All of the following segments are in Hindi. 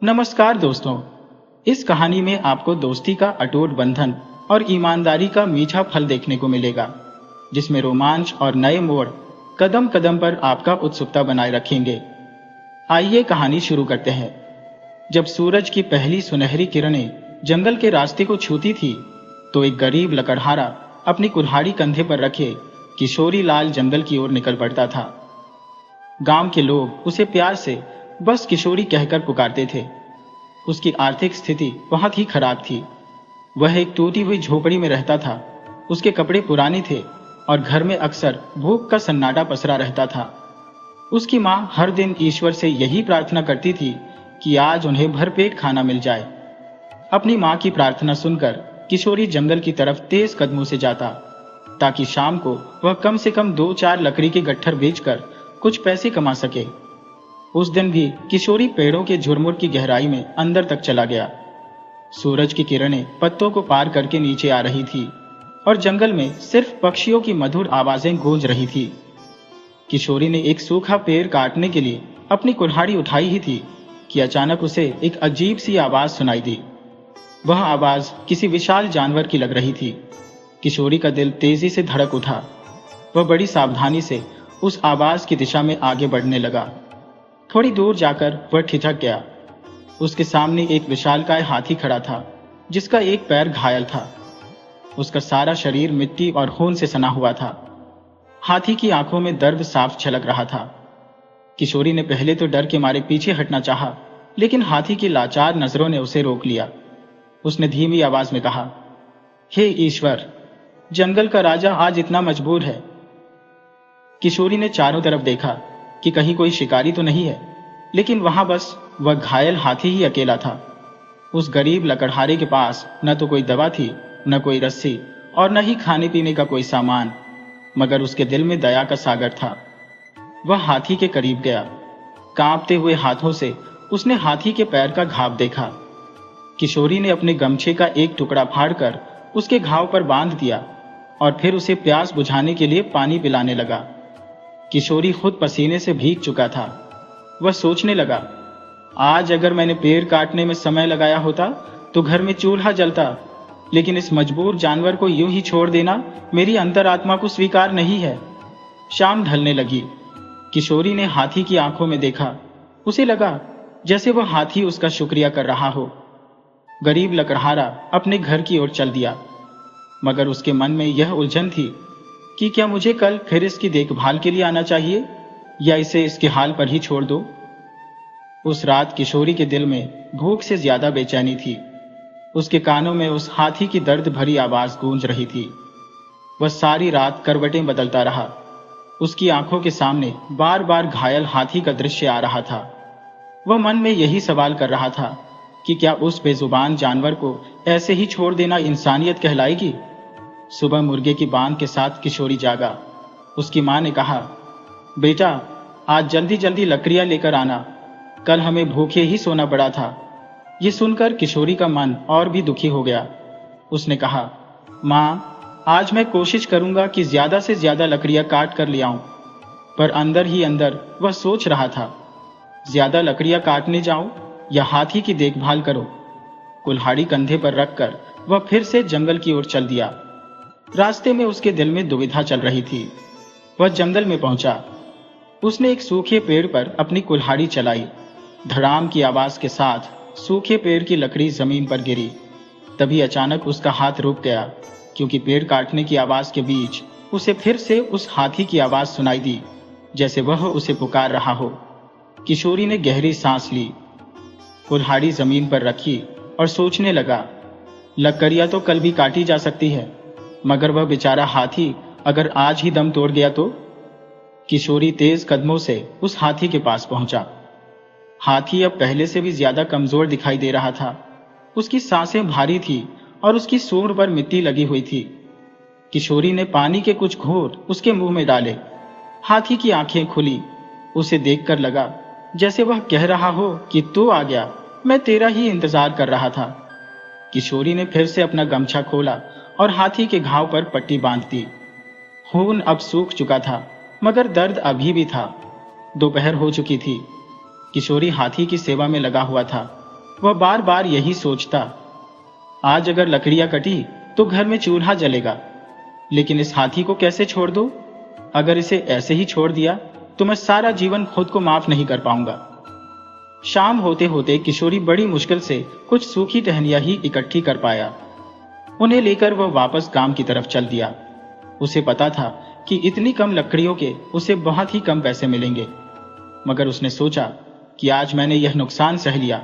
नमस्कार दोस्तों। इस कहानी में आपको दोस्ती का अटूट बंधन और ईमानदारी का मीठा फल देखने को मिलेगा, जिसमें रोमांच और नए मोड़ कदम कदम पर आपका उत्सुकता बनाए रखेंगे। आइए कहानी शुरू करते हैं। जब सूरज की पहली सुनहरी किरणें जंगल के रास्ते को छूती थी, तो एक गरीब लकड़हारा अपनी कुल्हाड़ी कंधे पर रखे किशोरी लाल जंगल की ओर निकल पड़ता था। गांव के लोग उसे प्यार से बस किशोरी कहकर पुकारते थे। उसकी आर्थिक स्थिति बहुत ही खराब थी। वह एक टूटी हुई झोपड़ी में रहता था। उसके कपड़े पुराने थे और घर में अक्सर भूख का सन्नाटा पसरा रहता था। उसकी माँ हर दिन ईश्वर से यही प्रार्थना करती थी कि आज उन्हें भरपेट खाना मिल जाए। अपनी माँ की प्रार्थना सुनकर किशोरी जंगल की तरफ तेज कदमों से जाता, ताकि शाम को वह कम से कम 2-4 लकड़ी के गट्ठर बेचकर कुछ पैसे कमा सके। उस दिन भी किशोरी पेड़ों के झुरमुर की गहराई में अंदर तक चला गया। सूरज की किरणें पत्तों को पार करके नीचे आ रही थी और जंगल में सिर्फ पक्षियों की मधुर आवाजें गूंज रही थी। किशोरी ने एक सूखा पेड़ काटने के लिए अपनी कुल्हाड़ी उठाई ही थी कि अचानक उसे एक अजीब सी आवाज सुनाई दी। वह आवाज किसी विशाल जानवर की लग रही थी। किशोरी का दिल तेजी से धड़क उठा। वह बड़ी सावधानी से उस आवाज की दिशा में आगे बढ़ने लगा। थोड़ी दूर जाकर वह ठिठक गया। उसके सामने एक विशालकाय हाथी खड़ा था, जिसका एक पैर घायल था। उसका सारा शरीर मिट्टी और खून से सना हुआ था। हाथी की आंखों में दर्द साफ झलक रहा था। किशोरी ने पहले तो डर के मारे पीछे हटना चाहा, लेकिन हाथी की लाचार नजरों ने उसे रोक लिया। उसने धीमी आवाज में कहा, हे ईश्वर, जंगल का राजा आज इतना मजबूर है। किशोरी ने चारों तरफ देखा कि कहीं कोई शिकारी तो नहीं है, लेकिन वहां बस वह घायल हाथी ही अकेला था। उस गरीब लकड़हारे के पास न तो कोई दवा थी, न कोई रस्सी और न ही खाने पीने का कोई सामान, मगर उसके दिल में दया का सागर था। वह हाथी के करीब गया। कांपते हुए हाथों से उसने हाथी के पैर का घाव देखा। किशोरी ने अपने गमछे का एक टुकड़ा फाड़कर उसके घाव पर बांध दिया और फिर उसे प्यास बुझाने के लिए पानी पिलाने लगा। किशोरी खुद पसीने से भीग चुका था। वह सोचने लगा, आज अगर मैंने पेड़ काटने में समय लगाया होता तो घर में चूल्हा जलता, लेकिन इस मजबूर जानवर को यूं ही छोड़ देना मेरी अंतरात्मा को स्वीकार नहीं है। शाम ढलने लगी। किशोरी ने हाथी की आंखों में देखा। उसे लगा जैसे वह हाथी उसका शुक्रिया कर रहा हो। गरीब लकड़हारा अपने घर की ओर चल दिया, मगर उसके मन में यह उलझन थी कि क्या मुझे कल फिर इसकी देखभाल के लिए आना चाहिए या इसे इसके हाल पर ही छोड़ दो। उस रात किशोरी के दिल में भूख से ज्यादा बेचैनी थी। उसके कानों में उस हाथी की दर्द भरी आवाज गूंज रही थी। वह सारी रात करवटें बदलता रहा। उसकी आंखों के सामने बार बार घायल हाथी का दृश्य आ रहा था। वह मन में यही सवाल कर रहा था कि क्या उस बेजुबान जानवर को ऐसे ही छोड़ देना इंसानियत कहलाएगी। सुबह मुर्गे की बांग के साथ किशोरी जागा। उसकी मां ने कहा, बेटा, आज जल्दी जल्दी लकड़ियां लेकर आना, कल हमें भूखे ही सोना पड़ा था। ये सुनकर किशोरी का मन और भी दुखी हो गया। उसने कहा, मां, आज मैं कोशिश करूंगा कि ज्यादा से ज्यादा लकड़ियां काट कर ले आऊं। पर अंदर ही अंदर वह सोच रहा था, ज्यादा लकड़ियां काटने जाऊं या हाथी की देखभाल करो। कुल्हाड़ी कंधे पर रखकर वह फिर से जंगल की ओर चल दिया। रास्ते में उसके दिल में दुविधा चल रही थी। वह जंगल में पहुंचा। उसने एक सूखे पेड़ पर अपनी कुल्हाड़ी चलाई। धड़ाम की आवाज के साथ सूखे पेड़ की लकड़ी जमीन पर गिरी। तभी अचानक उसका हाथ रुक गया, क्योंकि पेड़ काटने की आवाज के बीच उसे फिर से उस हाथी की आवाज सुनाई दी, जैसे वह उसे पुकार रहा हो। किशोरी ने गहरी सांस ली, कुल्हाड़ी जमीन पर रखी और सोचने लगा, लकड़ियां तो कल भी काटी जा सकती है, मगर वह बेचारा हाथी अगर आज ही दम तोड़ गया तो। किशोरी तेज कदमों से उस हाथी के पास पहुंचा। हाथी अब पहले से भी ज्यादा कमजोर दिखाई दे रहा था। उसकी सांसें भारी थी और उसकी सूंड पर मिट्टी लगी हुई थी। किशोरी ने पानी के कुछ घूंट उसके मुंह में डाले। हाथी की आंखें खुली। उसे देखकर लगा जैसे वह कह रहा हो कि तू आ गया, मैं तेरा ही इंतजार कर रहा था। किशोरी ने फिर से अपना गमछा खोला और हाथी के घाव पर पट्टी बांध दी। खून अब सूख चुका था, मगर दर्द अभी भी था। दोपहर हो चुकी थी। किशोरी हाथी की सेवा में लगा हुआ था। वह बार बार यही सोचता, आज अगर लकड़ियां कटी तो घर में चूल्हा जलेगा, लेकिन इस हाथी को कैसे छोड़ दूं? अगर इसे ऐसे ही छोड़ दिया तो मैं सारा जीवन खुद को माफ नहीं कर पाऊंगा। शाम होते होते किशोरी बड़ी मुश्किल से कुछ सूखी टहनियां ही इकट्ठी कर पाया। उन्हें लेकर वह वापस गांव की तरफ चल दिया। उसे पता था कि इतनी कम लकड़ियों के उसे बहुत ही कम पैसे मिलेंगे, मगर उसने सोचा कि आज मैंने यह नुकसान सह लिया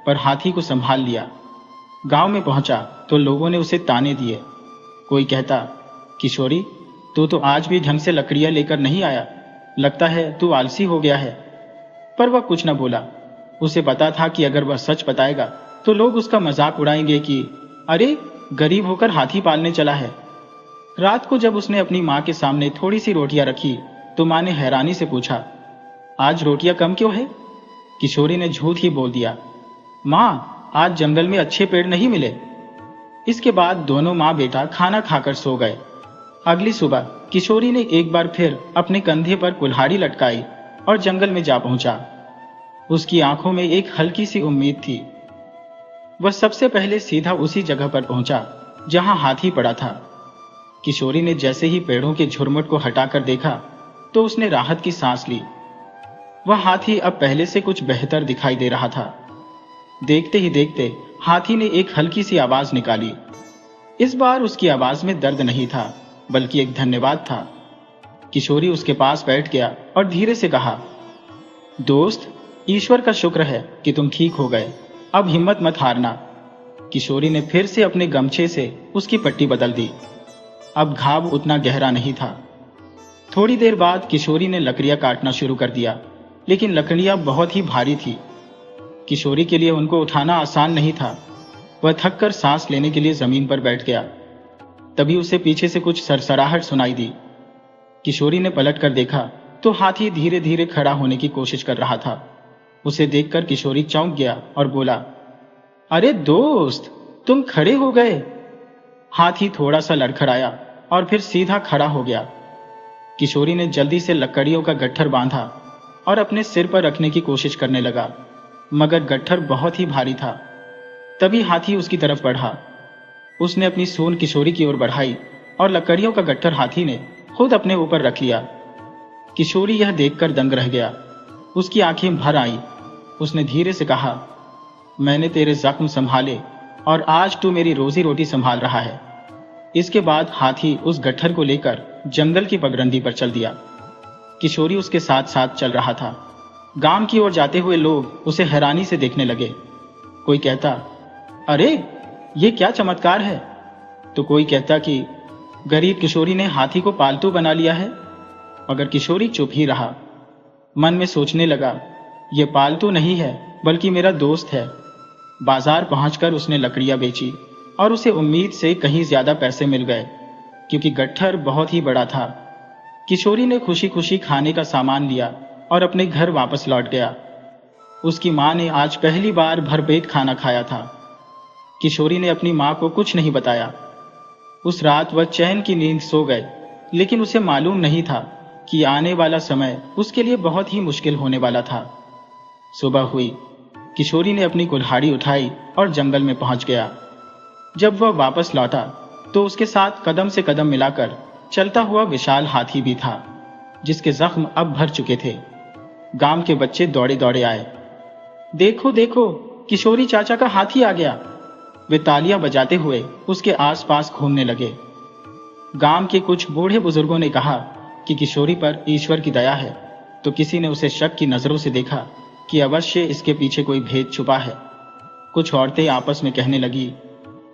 पर हाथी को संभाल लिया। गांव में पहुंचा तो लोगों ने उसे ताने दिए। कोई कहता, किशोरी, तू तो आज भी ढंग से लकड़ियां लेकर नहीं आया, लगता है तू आलसी हो गया है। पर वह कुछ न बोला। उसे पता था कि अगर वह सच बताएगा तो लोग उसका मजाक उड़ाएंगे कि अरे, गरीब होकर हाथी पालने चला है। रात को जब उसने अपनी माँ के सामने थोड़ी सी रोटियां रखी तो माँ ने हैरानी से पूछा, आज रोटियां कम क्यों है? किशोरी ने झूठ ही बोल दिया, माँ, आज जंगल में अच्छे पेड़ नहीं मिले। इसके बाद दोनों माँ बेटा खाना खाकर सो गए। अगली सुबह किशोरी ने एक बार फिर अपने कंधे पर कुल्हाड़ी लटकाई और जंगल में जा पहुंचा। उसकी आंखों में एक हल्की सी उम्मीद थी। वह सबसे पहले सीधा उसी जगह पर पहुंचा जहां हाथी पड़ा था। किशोरी ने जैसे ही पेड़ों के झुरमुट को हटाकर देखा तो उसने राहत की सांस ली। वह हाथी अब पहले से कुछ बेहतर दिखाई दे रहा था। देखते ही देखते हाथी ने एक हल्की सी आवाज निकाली। इस बार उसकी आवाज में दर्द नहीं था, बल्कि एक धन्यवाद था। किशोरी उसके पास बैठ गया और धीरे से कहा, दोस्त, ईश्वर का शुक्र है कि तुम ठीक हो गए। अब हिम्मत मत हारना। किशोरी ने फिर से अपने गमछे से उसकी पट्टी बदल दी। अब घाव उतना गहरा नहीं था। थोड़ी देर बाद किशोरी ने लकड़ियां काटना शुरू कर दिया, लेकिन लकड़ियां बहुत ही भारी थी। किशोरी के लिए उनको उठाना आसान नहीं था। वह थककर सांस लेने के लिए जमीन पर बैठ गया। तभी उसे पीछे से कुछ सरसराहट सुनाई दी। किशोरी ने पलट कर देखा तो हाथी धीरे धीरे खड़ा होने की कोशिश कर रहा था। उसे देखकर किशोरी चौंक गया और बोला, अरे दोस्त, तुम खड़े हो गए। हाथी थोड़ा सा लड़खड़ाया और फिर सीधा खड़ा हो गया। किशोरी ने जल्दी से लकड़ियों का गट्ठर बांधा और अपने सिर पर रखने की कोशिश करने लगा, मगर गट्ठर बहुत ही भारी था। तभी हाथी उसकी तरफ बढ़ा। उसने अपनी सूंड किशोरी की ओर बढ़ाई और लकड़ियों का गट्ठर हाथी ने खुद अपने ऊपर रख लिया। किशोरी यह देखकर दंग रह गया। उसकी आंखें भर आई। उसने धीरे से कहा, मैंने तेरे जख्म संभाले और आज तू मेरी रोजी रोटी संभाल रहा है। इसके बाद हाथी उस गट्ठर को लेकर जंगल की पगडंडी पर चल दिया। किशोरी उसके साथ साथ चल रहा था। गांव की ओर जाते हुए लोग उसे हैरानी से देखने लगे। कोई कहता, अरे, ये क्या चमत्कार है? तो कोई कहता कि गरीब किशोरी ने हाथी को पालतू बना लिया है। मगर किशोरी चुप ही रहा। मन में सोचने लगा, ये पालतू नहीं है बल्कि मेरा दोस्त है। बाजार पहुंचकर उसने लकड़ियां बेची और उसे उम्मीद से कहीं ज्यादा पैसे मिल गए, क्योंकि गट्ठर बहुत ही बड़ा था। किशोरी ने खुशी खुशी खाने का सामान लिया और अपने घर वापस लौट गया। उसकी माँ ने आज पहली बार भरपेट खाना खाया था। किशोरी ने अपनी माँ को कुछ नहीं बताया। उस रात वह चैन की नींद सो गए, लेकिन उसे मालूम नहीं था कि आने वाला समय उसके लिए बहुत ही मुश्किल होने वाला था। सुबह हुई। किशोरी ने अपनी कुल्हाड़ी उठाई और जंगल में पहुंच गया। जब वह वापस लौटा तो उसके साथ कदम से कदम मिलाकर चलता हुआ विशाल हाथी भी था, जिसके जख्म अब भर चुके थे। गांव के बच्चे दौड़े दौड़े आए। देखो देखो, किशोरी चाचा का हाथी आ गया। वे तालियां बजाते हुए उसके आसपास घूमने लगे। गांव के कुछ बूढ़े बुजुर्गों ने कहा कि किशोरी पर ईश्वर की दया है, तो किसी ने उसे शक की नजरों से देखा कि अवश्य इसके पीछे कोई भेद छुपा है। कुछ औरतें आपस में कहने लगी,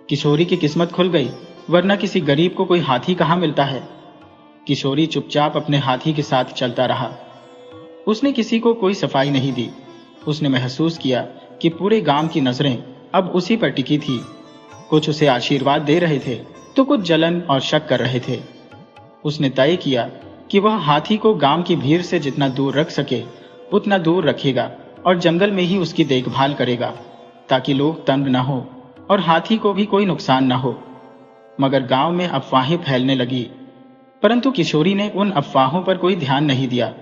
किशोरी की किस्मत खुल गई, वरना किसी गरीब को कोई हाथी कहाँ मिलता है। किशोरी चुपचाप अपने हाथी के साथ चलता रहा। उसने किसी को कोई सफाई नहीं दी। उसने महसूस किया कि पूरे गांव की नजरें अब उसी पर टिकी थी। कुछ उसे आशीर्वाद दे रहे थे तो कुछ जलन और शक कर रहे थे। उसने तय किया कि वह हाथी को गांव की भीड़ से जितना दूर रख सके उतना दूर रखेगा और जंगल में ही उसकी देखभाल करेगा, ताकि लोग तंग न हो और हाथी को भी कोई नुकसान न हो। मगर गांव में अफवाहें फैलने लगी, परंतु किशोरी ने उन अफवाहों पर कोई ध्यान नहीं दिया।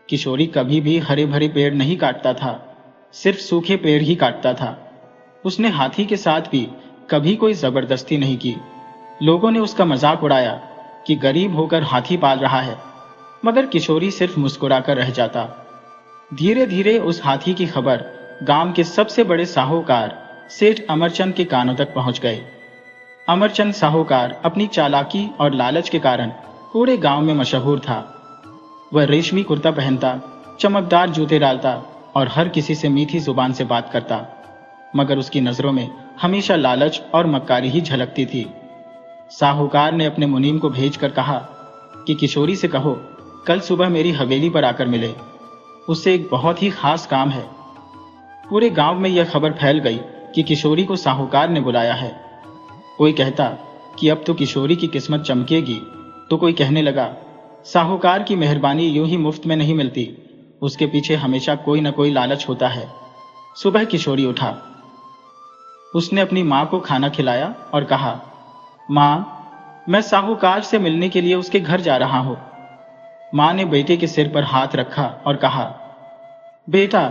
किशोरी कभी भी हरे भरे पेड़ नहीं काटता था, सिर्फ सूखे पेड़ ही काटता था। उसने हाथी के साथ भी कभी कोई जबरदस्ती नहीं की। लोगों ने उसका मजाक उड़ाया कि गरीब होकर हाथी पाल रहा है, मगर किशोरी सिर्फ मुस्कुराकर रह जाता। धीरे धीरे उस हाथी की खबर गांव के सबसे बड़े साहूकार सेठ अमरचंद के कानों तक पहुंच गए। अमरचंद साहूकार अपनी चालाकी और लालच के कारण पूरे गांव में मशहूर था। वह रेशमी कुर्ता पहनता, चमकदार जूते डालता और हर किसी से मीठी जुबान से बात करता, मगर उसकी नजरों में हमेशा लालच और मक्कारी ही झलकती थी। साहूकार ने अपने मुनीम को भेजकर कहा कि किशोरी से कहो कल सुबह मेरी हवेली पर आकर मिले, उससे एक बहुत ही खास काम है। पूरे गांव में यह खबर फैल गई कि किशोरी को साहूकार ने बुलाया है। कोई कहता कि अब तो किशोरी की किस्मत चमकेगी, तो कोई कहने लगा साहूकार की मेहरबानी यूं ही मुफ्त में नहीं मिलती, उसके पीछे हमेशा कोई न कोई लालच होता है। सुबह किशोरी उठा। उसने अपनी मां को खाना खिलाया और कहा, मां, मैं साहूकार से मिलने के लिए उसके घर जा रहा हूं। मां ने बेटे के सिर पर हाथ रखा और कहा, बेटा,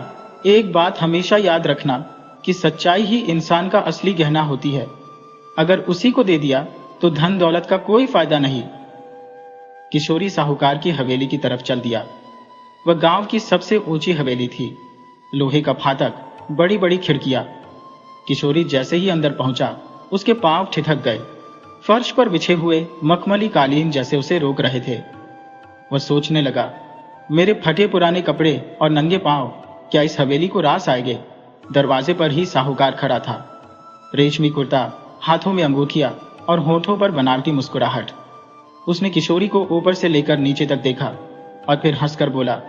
एक बात हमेशा याद रखना कि सच्चाई ही इंसान का असली गहना होती है। अगर उसी को दे दिया तो धन दौलत का कोई फायदा नहीं। किशोरी साहूकार की हवेली की तरफ चल दिया। वह गांव की सबसे ऊंची हवेली थी, लोहे का फाटक, बड़ी बड़ी खिड़कियां। किशोरी जैसे ही अंदर पहुंचा, उसके पांव ठिठक गए। फर्श पर बिछे हुए मखमली कालीन जैसे उसे रोक रहे थे। वह सोचने लगा, मेरे फटे पुराने कपड़े और नंगे पांव क्या इस हवेली को रास आएंगे। दरवाजे पर ही साहूकार खड़ा था, रेशमी कुर्ता, हाथों में अंगूठियां और होठों पर बनावटी मुस्कुराहट। उसने किशोरी को ऊपर से लेकर नीचे तक देखा और फिर हंसकर बोला,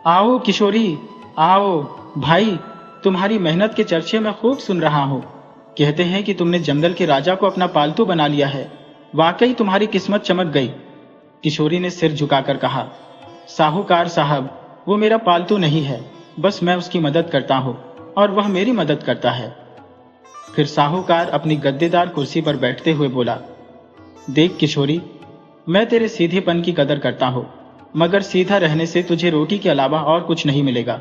आओ किशोरी, आओ। भाई, तुम्हारी मेहनत के चर्चे मैं खूब सुन रहा हूं। कहते हैं कि तुमने जंगल के राजा को अपना पालतू बना लिया है। वाकई तुम्हारी किस्मत चमक गई। किशोरी ने सिर झुकाकर कहा, साहूकार साहब, वो मेरा पालतू नहीं है, बस मैं उसकी मदद करता हूं और वह मेरी मदद करता है। फिर साहूकार अपनी गद्देदार कुर्सी पर बैठते हुए बोला, देख किशोरी, मैं तेरे सीधेपन की कदर करता हूं, मगर सीधा रहने से तुझे रोटी के अलावा और कुछ नहीं मिलेगा।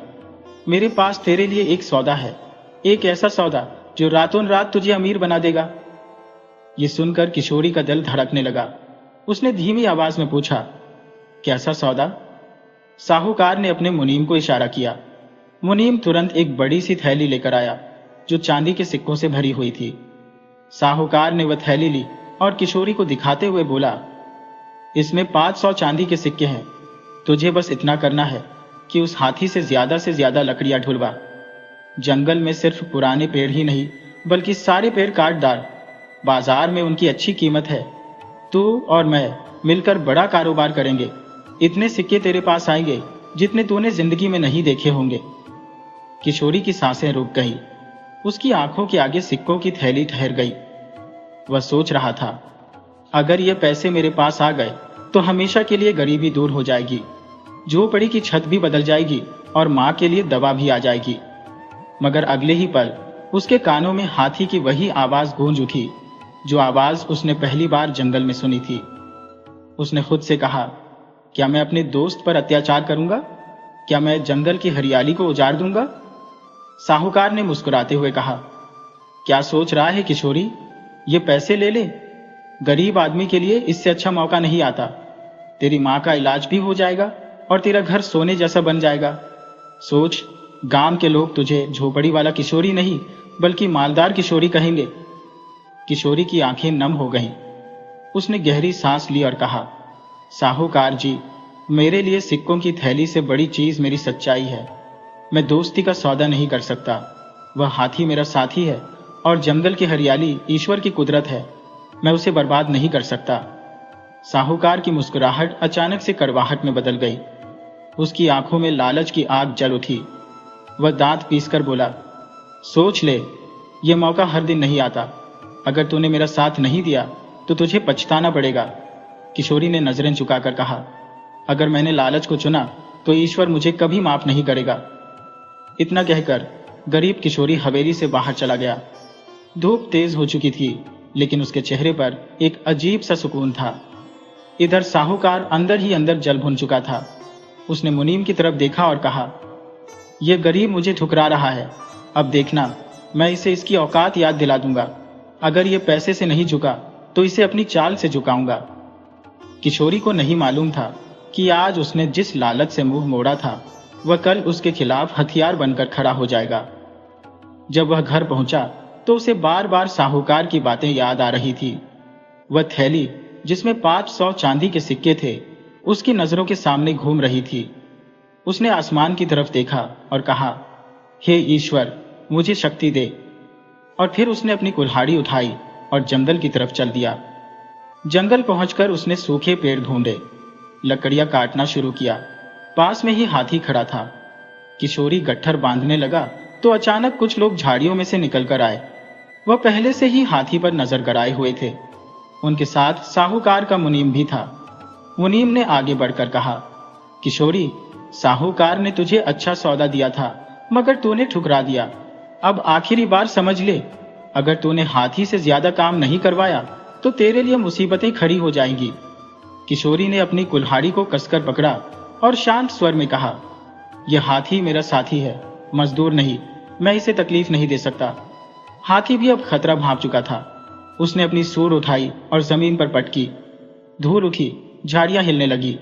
मेरे पास तेरे लिए एक सौदा है, एक ऐसा सौदा जो रातों रात तुझे अमीर बना देगा। ये सुनकर किशोरी का दिल धड़कने लगा। उसने धीमी आवाज में पूछा, कैसा सौदा? साहूकार ने अपने मुनीम को इशारा किया। मुनीम तुरंत एक बड़ी सी थैली लेकर आया जो चांदी के सिक्कों से भरी हुई थी। साहूकार ने वह थैली ली और किशोरी को दिखाते हुए बोला, इसमें 500 चांदी के सिक्के हैं। तुझे बस इतना करना है कि उस हाथी से ज्यादा लकड़ियां ढुलवा। जंगल में सिर्फ पुराने पेड़ ही नहीं बल्कि सारे पेड़ काट डाल। बाजार में उनकी अच्छी कीमत है। तू और मैं मिलकर बड़ा कारोबार करेंगे। इतने सिक्के तेरे पास आएंगे जितने तूने जिंदगी में नहीं देखे होंगे। किशोरी की सांसें रुक गई। उसकी आंखों के आगे सिक्कों की थैली ठहर गई। वह सोच रहा था, अगर ये पैसे मेरे पास आ गए तो हमेशा के लिए गरीबी दूर हो जाएगी, झोपड़ी की छत भी बदल जाएगी और मां के लिए दवा भी आ जाएगी। मगर अगले ही पल उसके कानों में हाथी की वही आवाज गूंज उठी जो आवाज उसने पहली बार जंगल में सुनी थी। उसने खुद से कहा, क्या मैं अपने दोस्त पर अत्याचार करूंगा? क्या मैं जंगल की हरियाली को उजाड़ दूंगा? साहूकार ने मुस्कुराते हुए कहा, क्या सोच रहा है किशोरी? ये पैसे ले ले। गरीब आदमी के लिए इससे अच्छा मौका नहीं आता। तेरी मां का इलाज भी हो जाएगा और तेरा घर सोने जैसा बन जाएगा। सोच, गांव के लोग तुझे झोपड़ी वाला किशोरी नहीं बल्कि मालदार किशोरी कहेंगे। किशोरी की आंखें नम हो गईं। उसने गहरी सांस ली और कहा, साहूकार जी, मेरे लिए सिक्कों की थैली से बड़ी चीज मेरी सच्चाई है। मैं दोस्ती का सौदा नहीं कर सकता। वह हाथी मेरा साथी है और जंगल की हरियाली ईश्वर की कुदरत है। मैं उसे बर्बाद नहीं कर सकता। साहूकार की मुस्कुराहट अचानक से कड़वाहट में बदल गई। उसकी आंखों में लालच की आग जल उठी। वह दांत पीसकर बोला, सोच ले, यह मौका हर दिन नहीं आता। अगर तूने मेरा साथ नहीं दिया तो तुझे पछताना पड़ेगा। किशोरी ने नजरें झुकाकर कहा, अगर मैंने लालच को चुना तो ईश्वर मुझे कभी माफ नहीं करेगा। इतना कहकर गरीब किशोरी हवेली से बाहर चला गया। धूप तेज हो चुकी थी, लेकिन उसके चेहरे पर एक अजीब सा सुकून था। इधर साहूकार अंदर ही अंदर जल भुन चुका था। उसने मुनीम की तरफ देखा और कहा, यह गरीब मुझे ठुकरा रहा है। अब देखना, मैं इसे इसकी औकात याद दिला दूंगा। अगर ये पैसे से नहीं झुका तो इसे अपनी चाल से झुकाऊंगा। किशोरी को नहीं मालूम था कि आज उसने जिस लालच से मुंह मोड़ा था वह कल उसके खिलाफ हथियार बनकर खड़ा हो जाएगा। जब वह घर पहुंचा तो उसे बार बार साहूकार की बातें याद आ रही थी। वह थैली जिसमें 500 चांदी के सिक्के थे उसकी नजरों के सामने घूम रही थी। उसने आसमान की तरफ देखा और कहा, हे ईश्वर, मुझे शक्ति दे। और फिर उसने अपनी कुल्हाड़ी उठाई और जंगल की तरफ चल दिया। जंगल पहुंचकर उसने सूखे पेड़ ढूंढे, लकड़ियां काटना शुरू किया। पास में ही हाथी खड़ा था। किशोरी गट्ठर बांधने लगा तो अचानक कुछ लोग झाड़ियों में से निकलकर आए। वह पहले से ही हाथी पर नजर गड़ाए हुए थे। उनके साथ साहूकार का मुनीम भी था। मुनीम ने आगे बढ़कर कहा, किशोरी, साहूकार ने तुझे अच्छा सौदा दिया था मगर तूने ठुकरा दिया। अब आखिरी बार समझ ले, अगर तूने हाथी से ज्यादा काम नहीं करवाया तो तेरे लिए मुसीबतें खड़ी हो जाएंगी। किशोरी ने अपनी कुल्हाड़ी को कसकर पकड़ा और शांत स्वर में कहा, यह हाथी मेरा साथी है, मजदूर नहीं। मैं इसे तकलीफ नहीं दे सकता। हाथी भी अब खतरा भांप चुका था। उसने अपनी सूंड उठाई और जमीन पर पटकी। धूल उठी, झाड़ियां हिलने लगी।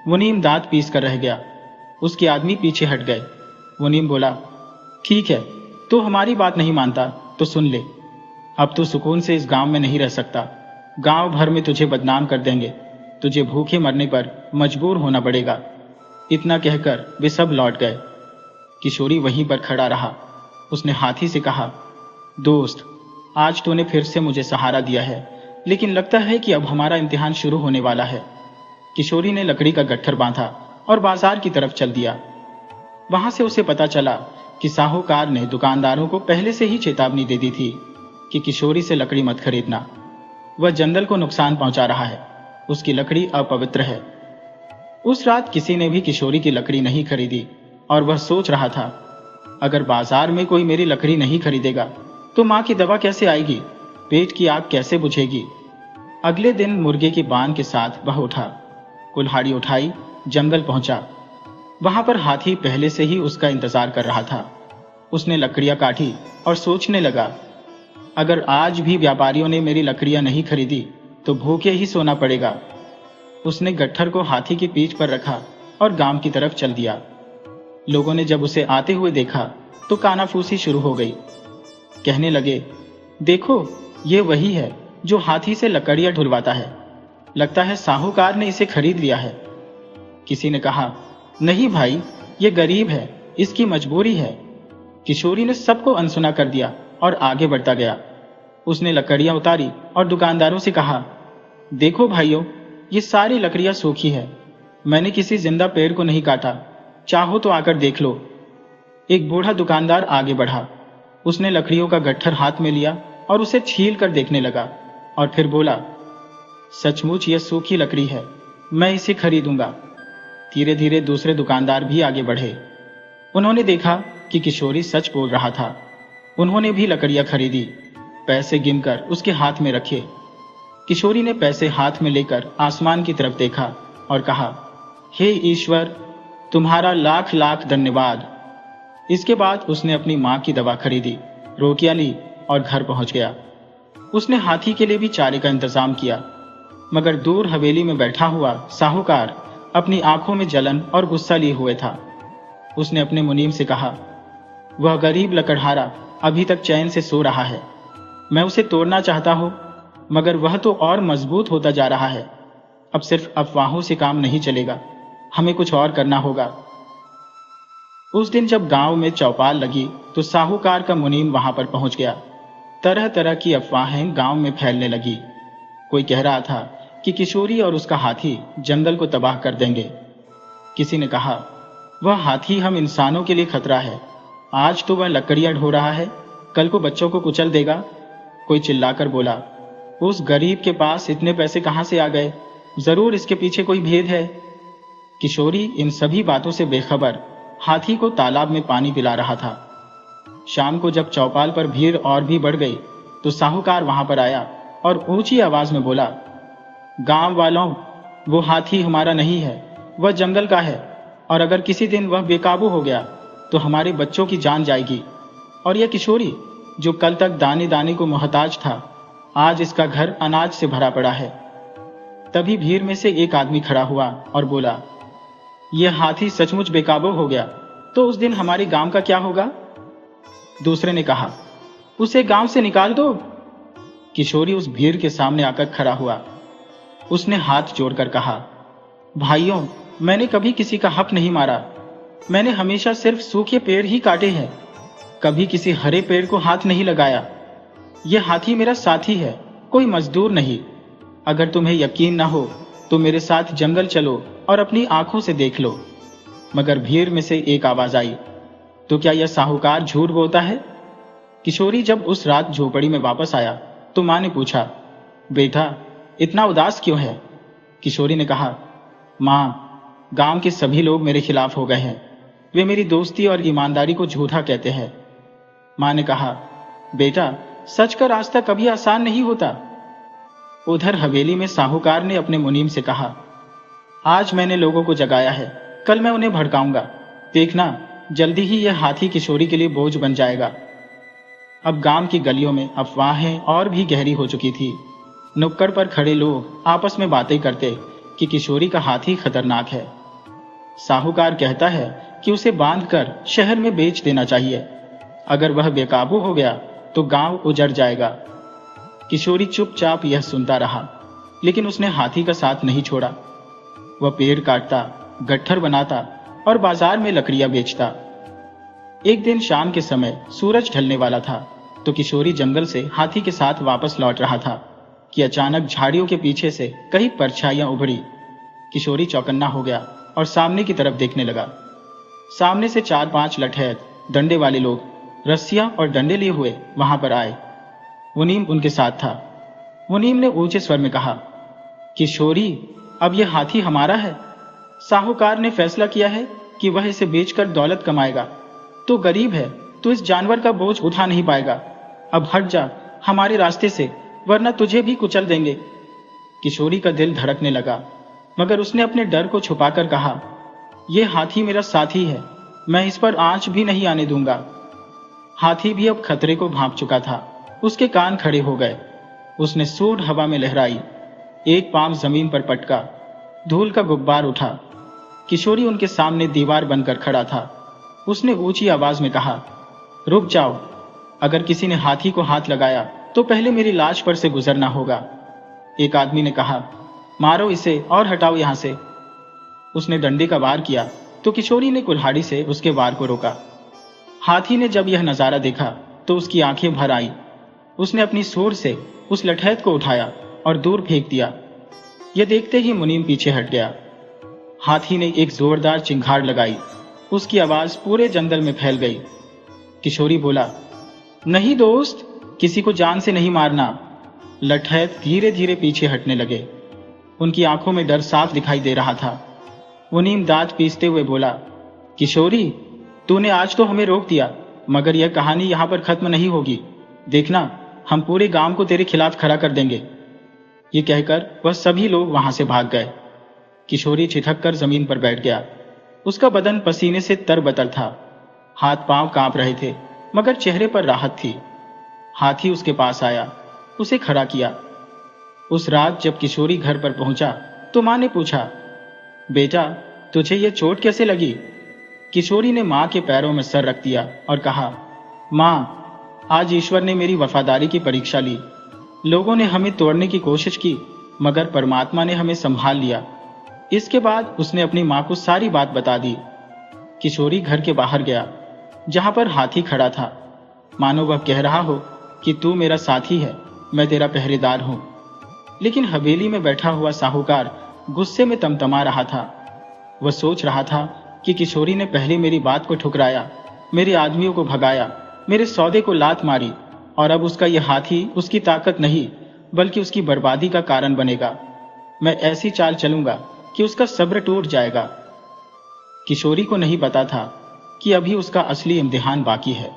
मुनीम दांत पीस कर रह गया। उसके आदमी पीछे हट गए। मुनीम बोला, ठीक है, तू हमारी बात नहीं मानता तो सुन ले। अब तू सुकून से इस गांव में नहीं रह सकता। गांव भर में तुझे बदनाम कर देंगे। तुझे भूखे मरने पर मजबूर होना पड़ेगा। इतना कहकर वे सब लौट गए। किशोरी वहीं पर खड़ा रहा। उसने हाथी से कहा, दोस्त, आज तूने फिर से मुझे सहारा दिया है, लेकिन लगता है कि अब हमारा इम्तिहान शुरू होने वाला है। किशोरी ने लकड़ी का गट्ठर बांधा और बाजार की तरफ चल दिया। वहां से उसे पता चला कि साहूकार ने दुकानदारों को पहले से ही चेतावनी दे दी थी कि किशोरी से लकड़ी मत खरीदना। वह जंगल को नुकसान पहुंचा रहा है। उसकी लकड़ी अपवित्र है। उस रात किसी ने भी किशोरी की लकड़ी नहीं खरीदी और वह सोच रहा था, अगर बाजार में कोई मेरी लकड़ी नहीं खरीदेगा तो मां की दवा कैसे आएगी, पेट की आग कैसे बुझेगी। अगले दिन मुर्गे की बान के साथ वह उठा, कुल्हाड़ी उठाई, जंगल पहुंचा। वहां पर हाथी पहले से ही उसका इंतजार कर रहा था। उसने लकड़ियां काटी और सोचने लगा, अगर आज भी व्यापारियों ने मेरी लकड़ियां नहीं खरीदी तो भूखे ही सोना पड़ेगा। उसने गट्ठर को हाथी की पीठ पर रखा और गांव की तरफ चल दिया। लोगों ने जब उसे आते हुए देखा तो कानाफूसी शुरू हो गई। कहने लगे, देखो, ये वही है जो हाथी से लकड़ियां ढुलवाता है। लगता है साहूकार ने इसे खरीद लिया है। किसी ने कहा, नहीं भाई, ये गरीब है, इसकी मजबूरी है। किशोरी ने सबको अनसुना कर दिया और आगे बढ़ता गया। उसने लकड़ियां उतारी और दुकानदारों से कहा, देखो भाइयों, ये सारी लकड़ियां सूखी है। मैंने किसी जिंदा पेड़ को नहीं काटा। चाहो तो आकर देख लो। एक बूढ़ा दुकानदार आगे बढ़ा। उसने लकड़ियों का गट्ठर हाथ में लिया और उसे छील कर देखने लगा और फिर बोला, सचमुच यह सूखी लकड़ी है, मैं इसे खरीदूंगा। धीरे धीरे दूसरे दुकानदार भी आगे बढ़े। उन्होंने देखा कि किशोरी सच बोल रहा था। उन्होंने भी लकड़ियां खरीदी, पैसे गिनकर उसके हाथ में रखे। किशोरी ने पैसे हाथ में लेकर आसमान की तरफ देखा और कहा, हे ईश्वर, तुम्हारा लाख लाख धन्यवाद। इसके बाद उसने अपनी मां की दवा खरीदी, रोटियां ली और घर पहुंच गया। उसने हाथी के लिए भी चारे का इंतजाम किया, मगर दूर हवेली में बैठा हुआ साहूकार अपनी आंखों में जलन और गुस्सा लिए हुए था। उसने अपने मुनीम से कहा, वह गरीब लकड़हारा अभी तक चैन से सो रहा है। मैं उसे तोड़ना चाहता हूं, मगर वह तो और मजबूत होता जा रहा है। अब सिर्फ अफवाहों से काम नहीं चलेगा, हमें कुछ और करना होगा। उस दिन जब गांव में चौपाल लगी तो साहूकार का मुनीम वहां पर पहुंच गया। तरह तरह की अफवाहें गांव में फैलने लगी। कोई कह रहा था कि किशोरी और उसका हाथी जंगल को तबाह कर देंगे। किसी ने कहा, वह हाथी हम इंसानों के लिए खतरा है। आज तो वह लकड़ियां ढो रहा है, कल को बच्चों को कुचल देगा। कोई चिल्लाकर बोला, उस गरीब के पास इतने पैसे कहां से आ गए, जरूर इसके पीछे कोई भेद है। किशोरी इन सभी बातों से बेखबर हाथी को तालाब में पानी पिला रहा था। शाम को जब चौपाल पर भीड़ और भी बढ़ गई तो साहूकार वहां पर आया और ऊंची आवाज में बोला, गांव वालों, वो हाथी हमारा नहीं है, वह जंगल का है, और अगर किसी दिन वह बेकाबू हो गया तो हमारे बच्चों की जान जाएगी। और यह किशोरी जो कल तक दाने दाने को मोहताज था, आज इसका घर अनाज से भरा पड़ा है। तभी भीड़ में से एक आदमी खड़ा हुआ और बोला, यह हाथी सचमुच बेकाबू हो गया तो उस दिन हमारे गांव का क्या होगा? दूसरे ने कहा, उसे गांव से निकाल दो। किशोरी उस भीड़ के सामने आकर खड़ा हुआ। उसने हाथ जोड़कर कहा, भाइयों, मैंने कभी किसी का हक नहीं मारा। मैंने हमेशा सिर्फ सूखे पेड़ ही काटे हैं, कभी किसी हरे पेड़ को हाथ नहीं लगाया। यह हाथी मेरा साथी है, कोई मजदूर नहीं। अगर तुम्हें यकीन ना हो तो मेरे साथ जंगल चलो और अपनी आंखों से देख लो। मगर भीड़ में से एक आवाज आई, तो क्या यह साहूकार झूठ बोलता है? किशोरी जब उस रात झोपड़ी में वापस आया तो मां ने पूछा, बेटा इतना उदास क्यों है? किशोरी ने कहा, मां, गांव के सभी लोग मेरे खिलाफ हो गए हैं। वे मेरी दोस्ती और ईमानदारी को झूठा कहते हैं। मां ने कहा, बेटा सच का रास्ता कभी आसान नहीं होता। उधर हवेली में साहूकार ने अपने मुनीम से कहा, आज मैंने लोगों को जगाया है, कल मैं उन्हें भड़काऊंगा। देखना, जल्दी ही यह हाथी किशोरी के लिए बोझ बन जाएगा। अब गांव की गलियों में अफवाहें और भी गहरी हो चुकी थी। नुक्कड़ पर खड़े लोग आपस में बातें करते कि किशोरी का हाथी खतरनाक है। साहूकार कहता है कि उसे बांधकर शहर में बेच देना चाहिए। अगर वह बेकाबू हो गया तो गांव उजड़ जाएगा। किशोरी चुपचाप यह सुनता रहा, लेकिन उसने हाथी का साथ नहीं छोड़ा। वह पेड़ काटता, गट्ठर बनाता और बाजार में लकड़ियां बेचता। एक दिन शाम के समय सूरज ढलने वाला था तो किशोरी जंगल से हाथी के साथ वापस लौट रहा था कि अचानक झाड़ियों के पीछे से कई परछाइयां उभरी। किशोरी चौकन्ना हो गया और सामने की तरफ देखने लगा। सामने से 4-5 लठैत डंडे वाले लोग रस्सियां और डंडे लिए हुए वहां पर आए। मुनीम उनके साथ था। मुनीम ने ऊंचे स्वर में कहा, किशोरी, अब यह हाथी हमारा है। साहूकार ने फैसला किया है कि वह इसे बेचकर दौलत कमाएगा। तो गरीब है, तो इस जानवर का बोझ उठा नहीं पाएगा। अब हट जा हमारे रास्ते से, वरना तुझे भी कुचल देंगे। किशोरी का दिल धड़कने लगा, मगर उसने अपने डर को छुपाकर कहा, यह हाथी मेरा साथी है, मैं इस पर आंच भी नहीं आने दूंगा। हाथी भी अब खतरे को भांप चुका था। उसके कान खड़े हो गए। उसने सूंड हवा में लहराई, एक पांव जमीन पर पटका, धूल का गुब्बार उठा। किशोरी उनके सामने दीवार बनकर खड़ा था। उसने ऊंची आवाज में कहा, रुक जाओ, अगर किसी ने हाथी को हाथ लगाया तो पहले मेरी लाश पर से गुजरना होगा। एक आदमी ने कहा, मारो इसे और हटाओ यहां से। उसने डंडे का वार किया तो किशोरी ने कुल्हाड़ी से उसके वार को रोका। हाथी ने जब यह नजारा देखा तो उसकी आंखें भर आई। उसने अपनी सूंड से उस लठैत को उठाया और दूर फेंक दिया। यह देखते ही मुनीम पीछे हट गया। हाथी ने एक जोरदार चिंगार लगाई। उसकी आवाज पूरे जंगल में फैल गई। किशोरी बोला, नहीं दोस्त, किसी को जान से नहीं मारना। लठैत धीरे धीरे पीछे हटने लगे। उनकी आंखों में डर साफ दिखाई दे रहा था। मुनीम दांत पीसते हुए बोला, किशोरी, तूने आज तो हमें रोक दिया, मगर यह कहानी यहां पर खत्म नहीं होगी। देखना, हम पूरे गांव को तेरे खिलाफ खड़ा कर देंगे। ये कहकर वह सभी लोग वहां से भाग गए। किशोरी छिटक कर जमीन पर बैठ गया। उसका बदन पसीने से तरबतर था। हाथ पांव कांप रहे थे, मगर चेहरे पर राहत थी। हाथी उसके पास आया, उसे खड़ा किया। उस रात जब किशोरी घर पर पहुंचा तो मां ने पूछा, बेटा, तुझे ये चोट कैसे लगी? किशोरी ने मां के पैरों में सर रख दिया और कहा, मां, आज ईश्वर ने मेरी वफादारी की परीक्षा ली। लोगों ने हमें तोड़ने की कोशिश की, मगर परमात्मा ने हमें संभाल लिया। इसके बाद उसने अपनी मां को सारी बात बता दी। किशोरी घर के बाहर गया, जहां पर हाथी खड़ा था, मानो वह कह रहा हो कि तू मेरा साथी है, मैं तेरा पहरेदार हूं। लेकिन हवेली में बैठा हुआ साहूकार गुस्से में तमतमा रहा था। वह सोच रहा था कि किशोरी ने पहले मेरी बात को ठुकराया, मेरे आदमियों को भगाया, मेरे सौदे को लात मारी, और अब उसका यह हाथी उसकी ताकत नहीं बल्कि उसकी बर्बादी का कारण बनेगा। मैं ऐसी चाल चलूंगा कि उसका सब्र टूट जाएगा। किशोरी को नहीं पता था कि अभी उसका असली इम्तिहान बाकी है।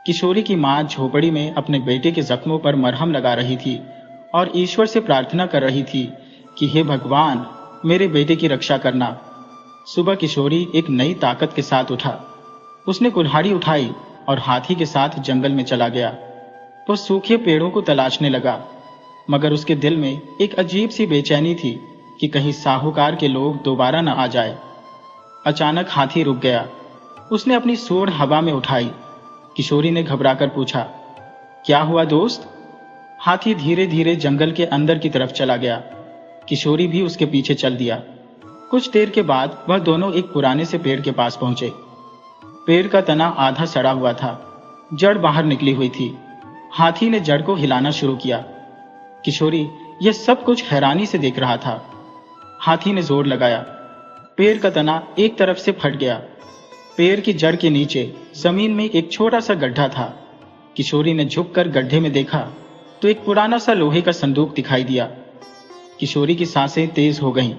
किशोरी की मां झोपड़ी में अपने बेटे के जख्मों पर मरहम लगा रही थी और ईश्वर से प्रार्थना कर रही थी कि हे भगवान, मेरे बेटे की रक्षा करना। सुबह किशोरी एक नई ताकत के साथ उठा। उसने कुल्हाड़ी उठाई और हाथी के साथ जंगल में चला गया। वो सूखे पेड़ों को तलाशने लगा, मगर उसके दिल में एक अजीब सी बेचैनी थी कि कहीं साहूकार के लोग दोबारा न आ जाए। अचानक हाथी रुक गया। उसने अपनी सूंड हवा में उठाई। किशोरी ने घबराकर पूछा, क्या हुआ दोस्त? हाथी धीरे धीरे जंगल के अंदर की तरफ चला गया। किशोरी भी उसके पीछे चल दिया। कुछ देर के बाद वह दोनों एक पुराने से पेड़ के पास पहुंचे। पेड़ का तना आधा सड़ा हुआ था, जड़ बाहर निकली हुई थी। हाथी ने जड़ को हिलाना शुरू किया। किशोरी यह सब कुछ हैरानी से देख रहा था। हाथी ने जोर लगाया। पेड़ का तना एक तरफ से फट गया। पेड़ की जड़ के नीचे जमीन में एक छोटा सा गड्ढा था। किशोरी ने झुककर गड्ढे में देखा तो एक पुराना सा लोहे का संदूक दिखाई दिया। किशोरी की सांसें तेज हो गईं।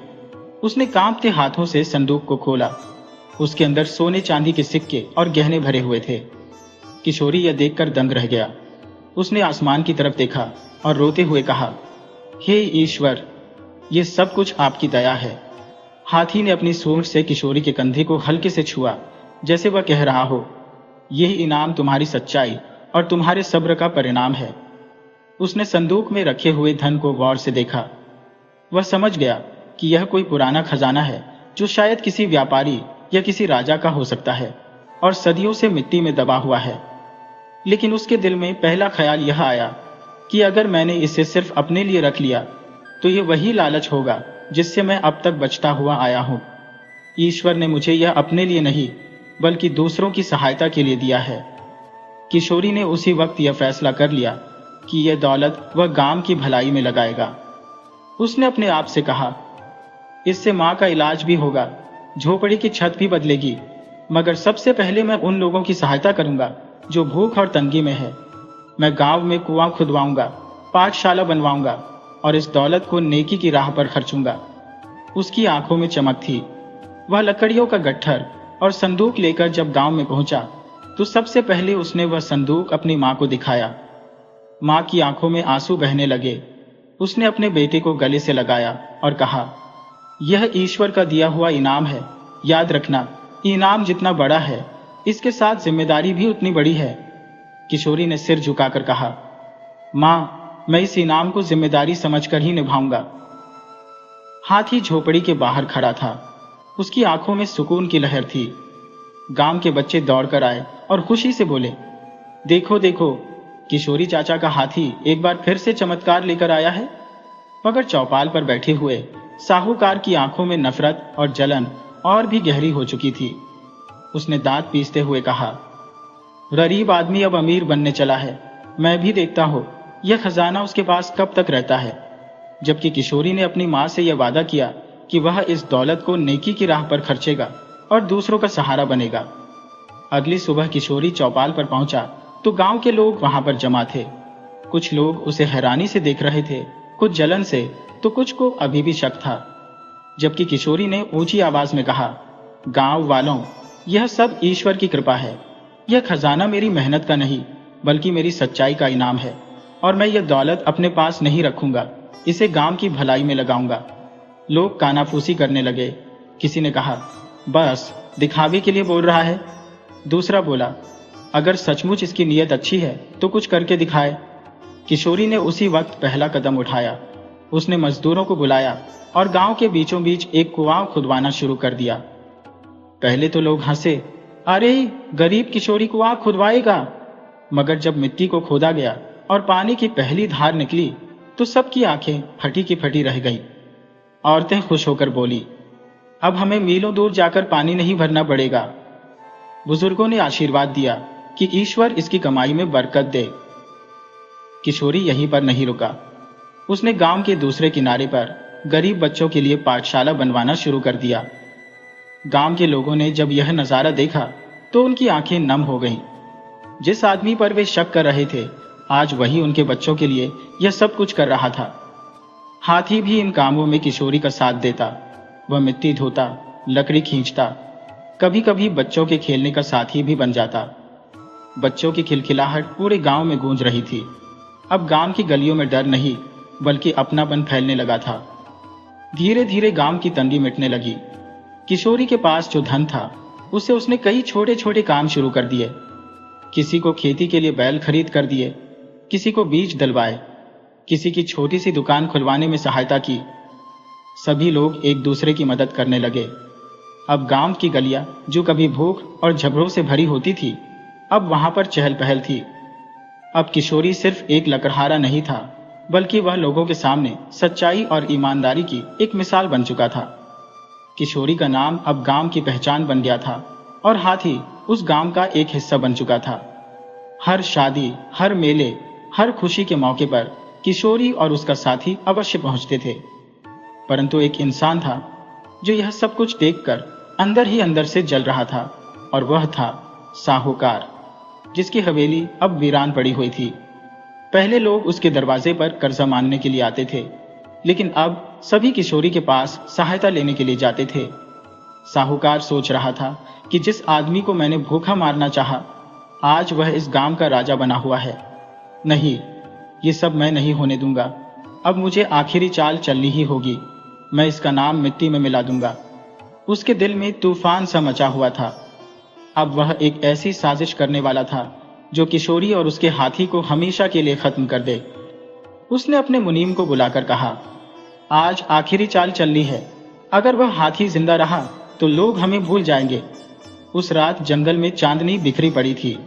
उसने कांपते हाथों से संदूक को खोला। उसके अंदर सोने चांदी के सिक्के और गहने भरे हुए थे। किशोरी यह देखकर दंग रह गया। उसने आसमान की तरफ देखा और रोते हुए कहा, हे ईश्वर, ये सब कुछ आपकी दया है। हाथी ने अपनी सूंड से किशोरी के कंधे को हल्के से छुआ, जैसे वह कह रहा हो, यही इनाम तुम्हारी सच्चाई और तुम्हारे सब्र का परिणाम है। उसने संदूक में रखे हुए धन को गौर से देखा। वह समझ गया कि यह कोई पुराना खजाना है जो शायद किसी व्यापारी या किसी राजा का हो सकता है और सदियों से मिट्टी में दबा हुआ है। लेकिन उसके दिल में पहला ख्याल यह आया कि अगर मैंने इसे सिर्फ अपने लिए रख लिया तो ये वही लालच होगा जिससे मैं अब तक बचता हुआ आया हूं। ईश्वर ने मुझे यह अपने लिए नहीं बल्कि दूसरों की सहायता के लिए दिया है। किशोरी ने उसी वक्त यह फैसला कर लिया कि यह दौलत वह गांव की भलाई में लगाएगा। उसने अपने आप से कहा, इससे माँ का इलाज भी होगा, झोपड़ी की छत भी बदलेगी, मगर सबसे पहले मैं उन लोगों की सहायता करूंगा जो भूख और तंगी में है। मैं गांव में कुआं खुदवाऊंगा, पाठशाला बनवाऊंगा और इस दौलत को नेकी की राह पर खर्चूंगा। उसकी आंखों में चमक थी। वह लकड़ियों का गट्ठर और संदूक लेकर जब गांव में पहुंचा तो सबसे पहले उसने वह संदूक अपनी मां को दिखाया। मां की आंखों में आंसू बहने लगे। उसने अपने बेटे को गले से लगाया और कहा, यह ईश्वर का दिया हुआ इनाम है। याद रखना, इनाम जितना बड़ा है इसके साथ जिम्मेदारी भी उतनी बड़ी है। किशोरी ने सिर झुकाकर कहा, मां, मैं इस इनाम को जिम्मेदारी समझकर ही निभाऊंगा। हाथी झोपड़ी के बाहर खड़ा था। उसकी आंखों में सुकून की लहर थी। गांव के बच्चे दौड़कर आए और खुशी से बोले, देखो देखो, किशोरी चाचा का हाथी एक बार फिर से चमत्कार लेकर आया है। मगर चौपाल पर बैठे हुए साहूकार की आंखों में नफरत और जलन और भी गहरी हो चुकी थी। उसने दांत पीसते हुए कहा, गरीब आदमी अब अमीर बनने चला है। मैं भी देखता हूं यह खजाना उसके पास कब तक रहता है। जबकि किशोरी ने अपनी मां से यह वादा किया कि वह इस दौलत को नेकी की राह पर खर्चेगा और दूसरों का सहारा बनेगा। अगली सुबह किशोरी चौपाल पर पहुंचा तो गांव के लोग वहां पर जमा थे। कुछ लोग उसे हैरानी से देख रहे थे, कुछ जलन से, तो कुछ को अभी भी शक था। जबकि किशोरी ने ऊंची आवाज में कहा, गांव वालों, यह सब ईश्वर की कृपा है। यह खजाना मेरी मेहनत का नहीं बल्कि मेरी सच्चाई का इनाम है और मैं यह दौलत अपने पास नहीं रखूंगा, इसे गांव की भलाई में लगाऊंगा। लोग कानाफूसी करने लगे। किसी ने कहा, बस दिखावे के लिए बोल रहा है। दूसरा बोला, अगर सचमुच इसकी नीयत अच्छी है तो कुछ करके दिखाए। किशोरी ने उसी वक्त पहला कदम उठाया। उसने मजदूरों को बुलाया और गांव के बीचों बीच एक कुआं खुदवाना शुरू कर दिया। पहले तो लोग हंसे, अरे गरीब किशोरी कुआं खुदवाएगा। मगर जब मिट्टी को खोदा गया और पानी की पहली धार निकली तो सबकी आंखें फटी की फटी रह गईं। औरतें खुश होकर बोली, अब हमें मीलों दूर जाकर पानी नहीं भरना पड़ेगा। बुजुर्गों ने आशीर्वाद दिया कि ईश्वर इसकी कमाई में बरकत दे। किशोरी यहीं पर नहीं रुका। उसने गांव के दूसरे किनारे पर गरीब बच्चों के लिए पाठशाला बनवाना शुरू कर दिया। गांव के लोगों ने जब यह नजारा देखा तो उनकी आंखें नम हो गईं। जिस आदमी पर वे शक कर रहे थे, आज वही उनके बच्चों के लिए यह सब कुछ कर रहा था। हाथी भी इन कामों में किशोरी का साथ देता। वह मिट्टी धोता, लकड़ी खींचता, कभी कभी बच्चों के खेलने का साथी भी बन जाता। बच्चों की खिलखिलाहट पूरे गांव में गूंज रही थी। अब गांव की गलियों में डर नहीं बल्कि अपनापन फैलने लगा था। धीरे धीरे गांव की तंगी मिटने लगी। किशोरी के पास जो धन था उससे उसने कई छोटे छोटे काम शुरू कर दिए। किसी को खेती के लिए बैल खरीद कर दिए, किसी को बीज डलवाए, किसी की छोटी सी दुकान खुलवाने में सहायता की। सभी लोग एक दूसरे की मदद करने लगे। अब गांव की गलियां जो कभी भूख और झगड़ों से भरी होती थी, अब वहां पर चहल पहल थी। अब किशोरी सिर्फ एक लकड़हारा नहीं था, बल्कि वह लोगों के सामने सच्चाई और ईमानदारी की एक मिसाल बन चुका था। किशोरी का नाम अब गांव की पहचान बन गया था और हाथी उस गांव का एक हिस्सा बन चुका था। हर शादी, हर मेले, हर खुशी के मौके पर किशोरी और उसका साथी अवश्य पहुंचते थे। परंतु एक इंसान था जो यह सब कुछ देखकर अंदर ही अंदर से जल रहा था, और वह था साहूकार, जिसकी हवेली अब वीरान पड़ी हुई थी। पहले लोग उसके दरवाजे पर कर्जा मांगने के लिए आते थे, लेकिन अब सभी किशोरी के पास सहायता लेने के लिए जाते थे। साहूकार सोच रहा था कि जिस आदमी को मैंने भूखा मारना चाहा, आज वह इस गांव का राजा बना हुआ है। नहीं, ये सब मैं नहीं होने दूंगा। अब मुझे आखिरी चाल चलनी ही होगी। मैं इसका नाम मिट्टी में मिला दूंगा। उसके दिल में तूफान सा मचा हुआ था। अब वह एक ऐसी साजिश करने वाला था जो किशोरी और उसके हाथी को हमेशा के लिए खत्म कर दे। उसने अपने मुनीम को बुलाकर कहा, आज आखिरी चाल चलनी है। अगर वह हाथी जिंदा रहा तो लोग हमें भूल जाएंगे। उस रात जंगल में चांदनी बिखरी पड़ी थी।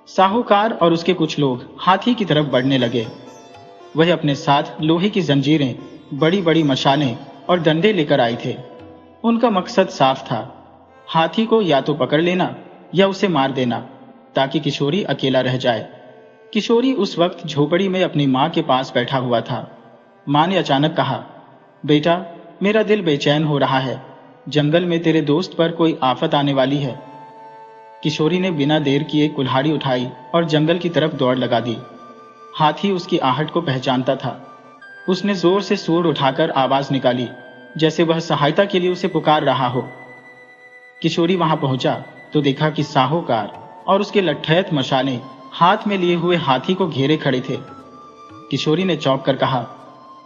साहूकार और उसके कुछ लोग हाथी की तरफ बढ़ने लगे। वह अपने साथ लोहे की जंजीरें, बड़ी बड़ी मशालें और डंडे लेकर आए थे। उनका मकसद साफ था, हाथी को या तो पकड़ लेना या उसे मार देना, ताकि किशोरी अकेला रह जाए। किशोरी उस वक्त झोपड़ी में अपनी माँ के पास बैठा हुआ था। माँ ने अचानक कहा, बेटा, मेरा दिल बेचैन हो रहा है। जंगल में तेरे दोस्त पर कोई आफत आने वाली है। किशोरी ने बिना देर किए कुल्हाड़ी उठाई और जंगल की तरफ दौड़ लगा दी। हाथी उसकी आहट को पहचानता था। उसने जोर से सूंड उठाकर आवाज निकाली, जैसे वह सहायता के लिए उसे पुकार रहा हो। किशोरी वहां पहुंचा तो देखा कि साहूकार और उसके लठैत मशालें हाथ में लिए हुए हाथी को घेरे खड़े थे। किशोरी ने चौंक कर कहा,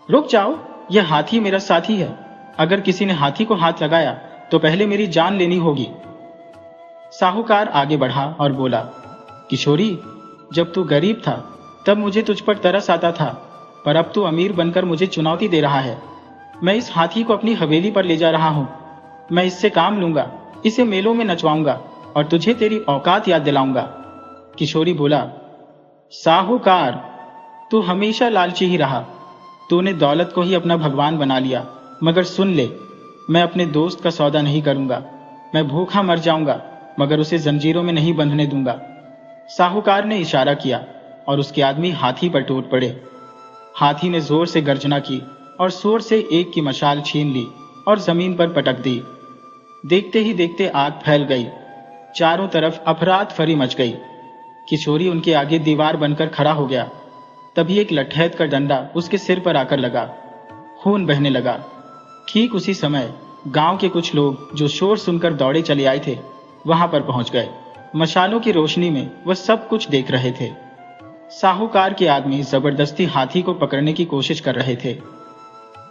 रुक जाओ, यह हाथी मेरा साथी है। अगर किसी ने हाथी को हाथ लगाया तो पहले मेरी जान लेनी होगी। साहूकार आगे बढ़ा और बोला, किशोरी, जब तू गरीब था तब मुझे तुझ पर तरस आता था, पर अब तू अमीर बनकर मुझे चुनौती दे रहा है। मैं इस हाथी को अपनी हवेली पर ले जा रहा हूं। मैं इससे काम लूंगा, इसे मेलों में नचवाऊंगा और तुझे तेरी औकात याद दिलाऊंगा। किशोरी बोला, साहूकार, तू हमेशा लालची ही रहा। तूने दौलत को ही अपना भगवान बना लिया। मगर सुन ले, मैं अपने दोस्त का सौदा नहीं करूंगा। मैं भूखा मर जाऊंगा, मगर उसे जंजीरों में नहीं बंधने दूंगा। साहूकार ने इशारा किया और उसके आदमी हाथी पर टूट पड़े। हाथी ने जोर से गर्जना की और सूर से एक की मशाल छीन ली और जमीन पर पटक दी। देखते ही देखते आग फैल गई। चारों तरफ अफरात फरी मच गई। किशोरी उनके आगे दीवार बनकर खड़ा हो गया। तभी एक लठैत का डंडा उसके सिर पर आकर लगा। खून बहने लगा। ठीक उसी समय गांव के कुछ लोग जो शोर सुनकर दौड़े चले आए थे, वहां पर पहुंच गए। मशालों की रोशनी में वह सब कुछ देख रहे थे। साहूकार के आदमी जबरदस्ती हाथी को पकड़ने की कोशिश कर रहे थे।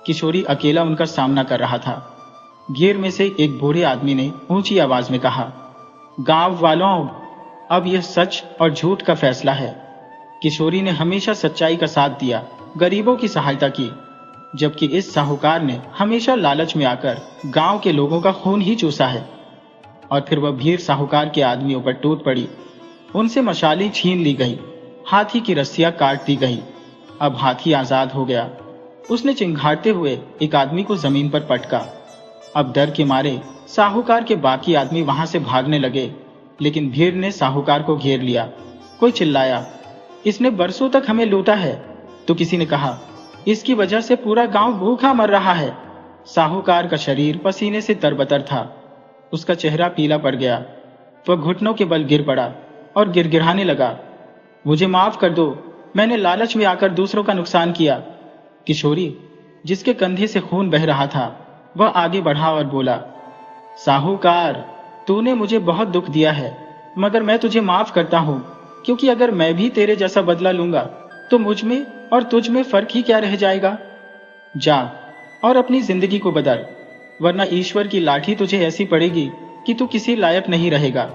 किशोरी अकेला उनका सामना कर रहा था। घेर में से एक बूढ़े आदमी ने ऊंची आवाज में कहा, गांव वालों, अब यह सच और झूठ का फैसला है। किशोरी ने हमेशा सच्चाई का साथ दिया, गरीबों की सहायता की, जबकि इस साहूकार ने हमेशा लालच में आकर गांव के लोगों का खून ही चूसा है। और फिर वह भीड़ साहूकार के आदमियों पर टूट पड़ी। उनसे मशालें छीन ली गई, हाथी की रस्सियां काट दी गई। अब हाथी आजाद हो गया। उसने चिंघाड़ते हुए एक आदमी को जमीन पर पटका। अब डर के मारे साहूकार के बाकी आदमी वहां से भागने लगे, लेकिन भीड़ ने साहूकार को घेर लिया। कोई चिल्लाया, इसने बरसों तक हमें लूटा है। तो किसी ने कहा, इसकी वजह से पूरा गांव भूखा मर रहा है। साहूकार का शरीर पसीने से तरबतर था। उसका चेहरा पीला पड़ गया। वह घुटनों के बल गिर पड़ा और गिड़गिड़ाने लगा, मुझे माफ कर दो, मैंने लालच में आकर दूसरों का नुकसान किया। किशोरी, जिसके कंधे से खून बह रहा था, वह आगे बढ़ा और बोला, साहूकार, तूने मुझे बहुत दुख दिया है, मगर मैं तुझे माफ करता हूं, क्योंकि अगर मैं भी तेरे जैसा बदला लूंगा तो मुझ में और तुझ में फर्क ही क्या रह जाएगा। जा और अपनी जिंदगी को बदल, वरना ईश्वर की लाठी तुझे ऐसी पड़ेगी कि तू किसी लायक नहीं रहेगा।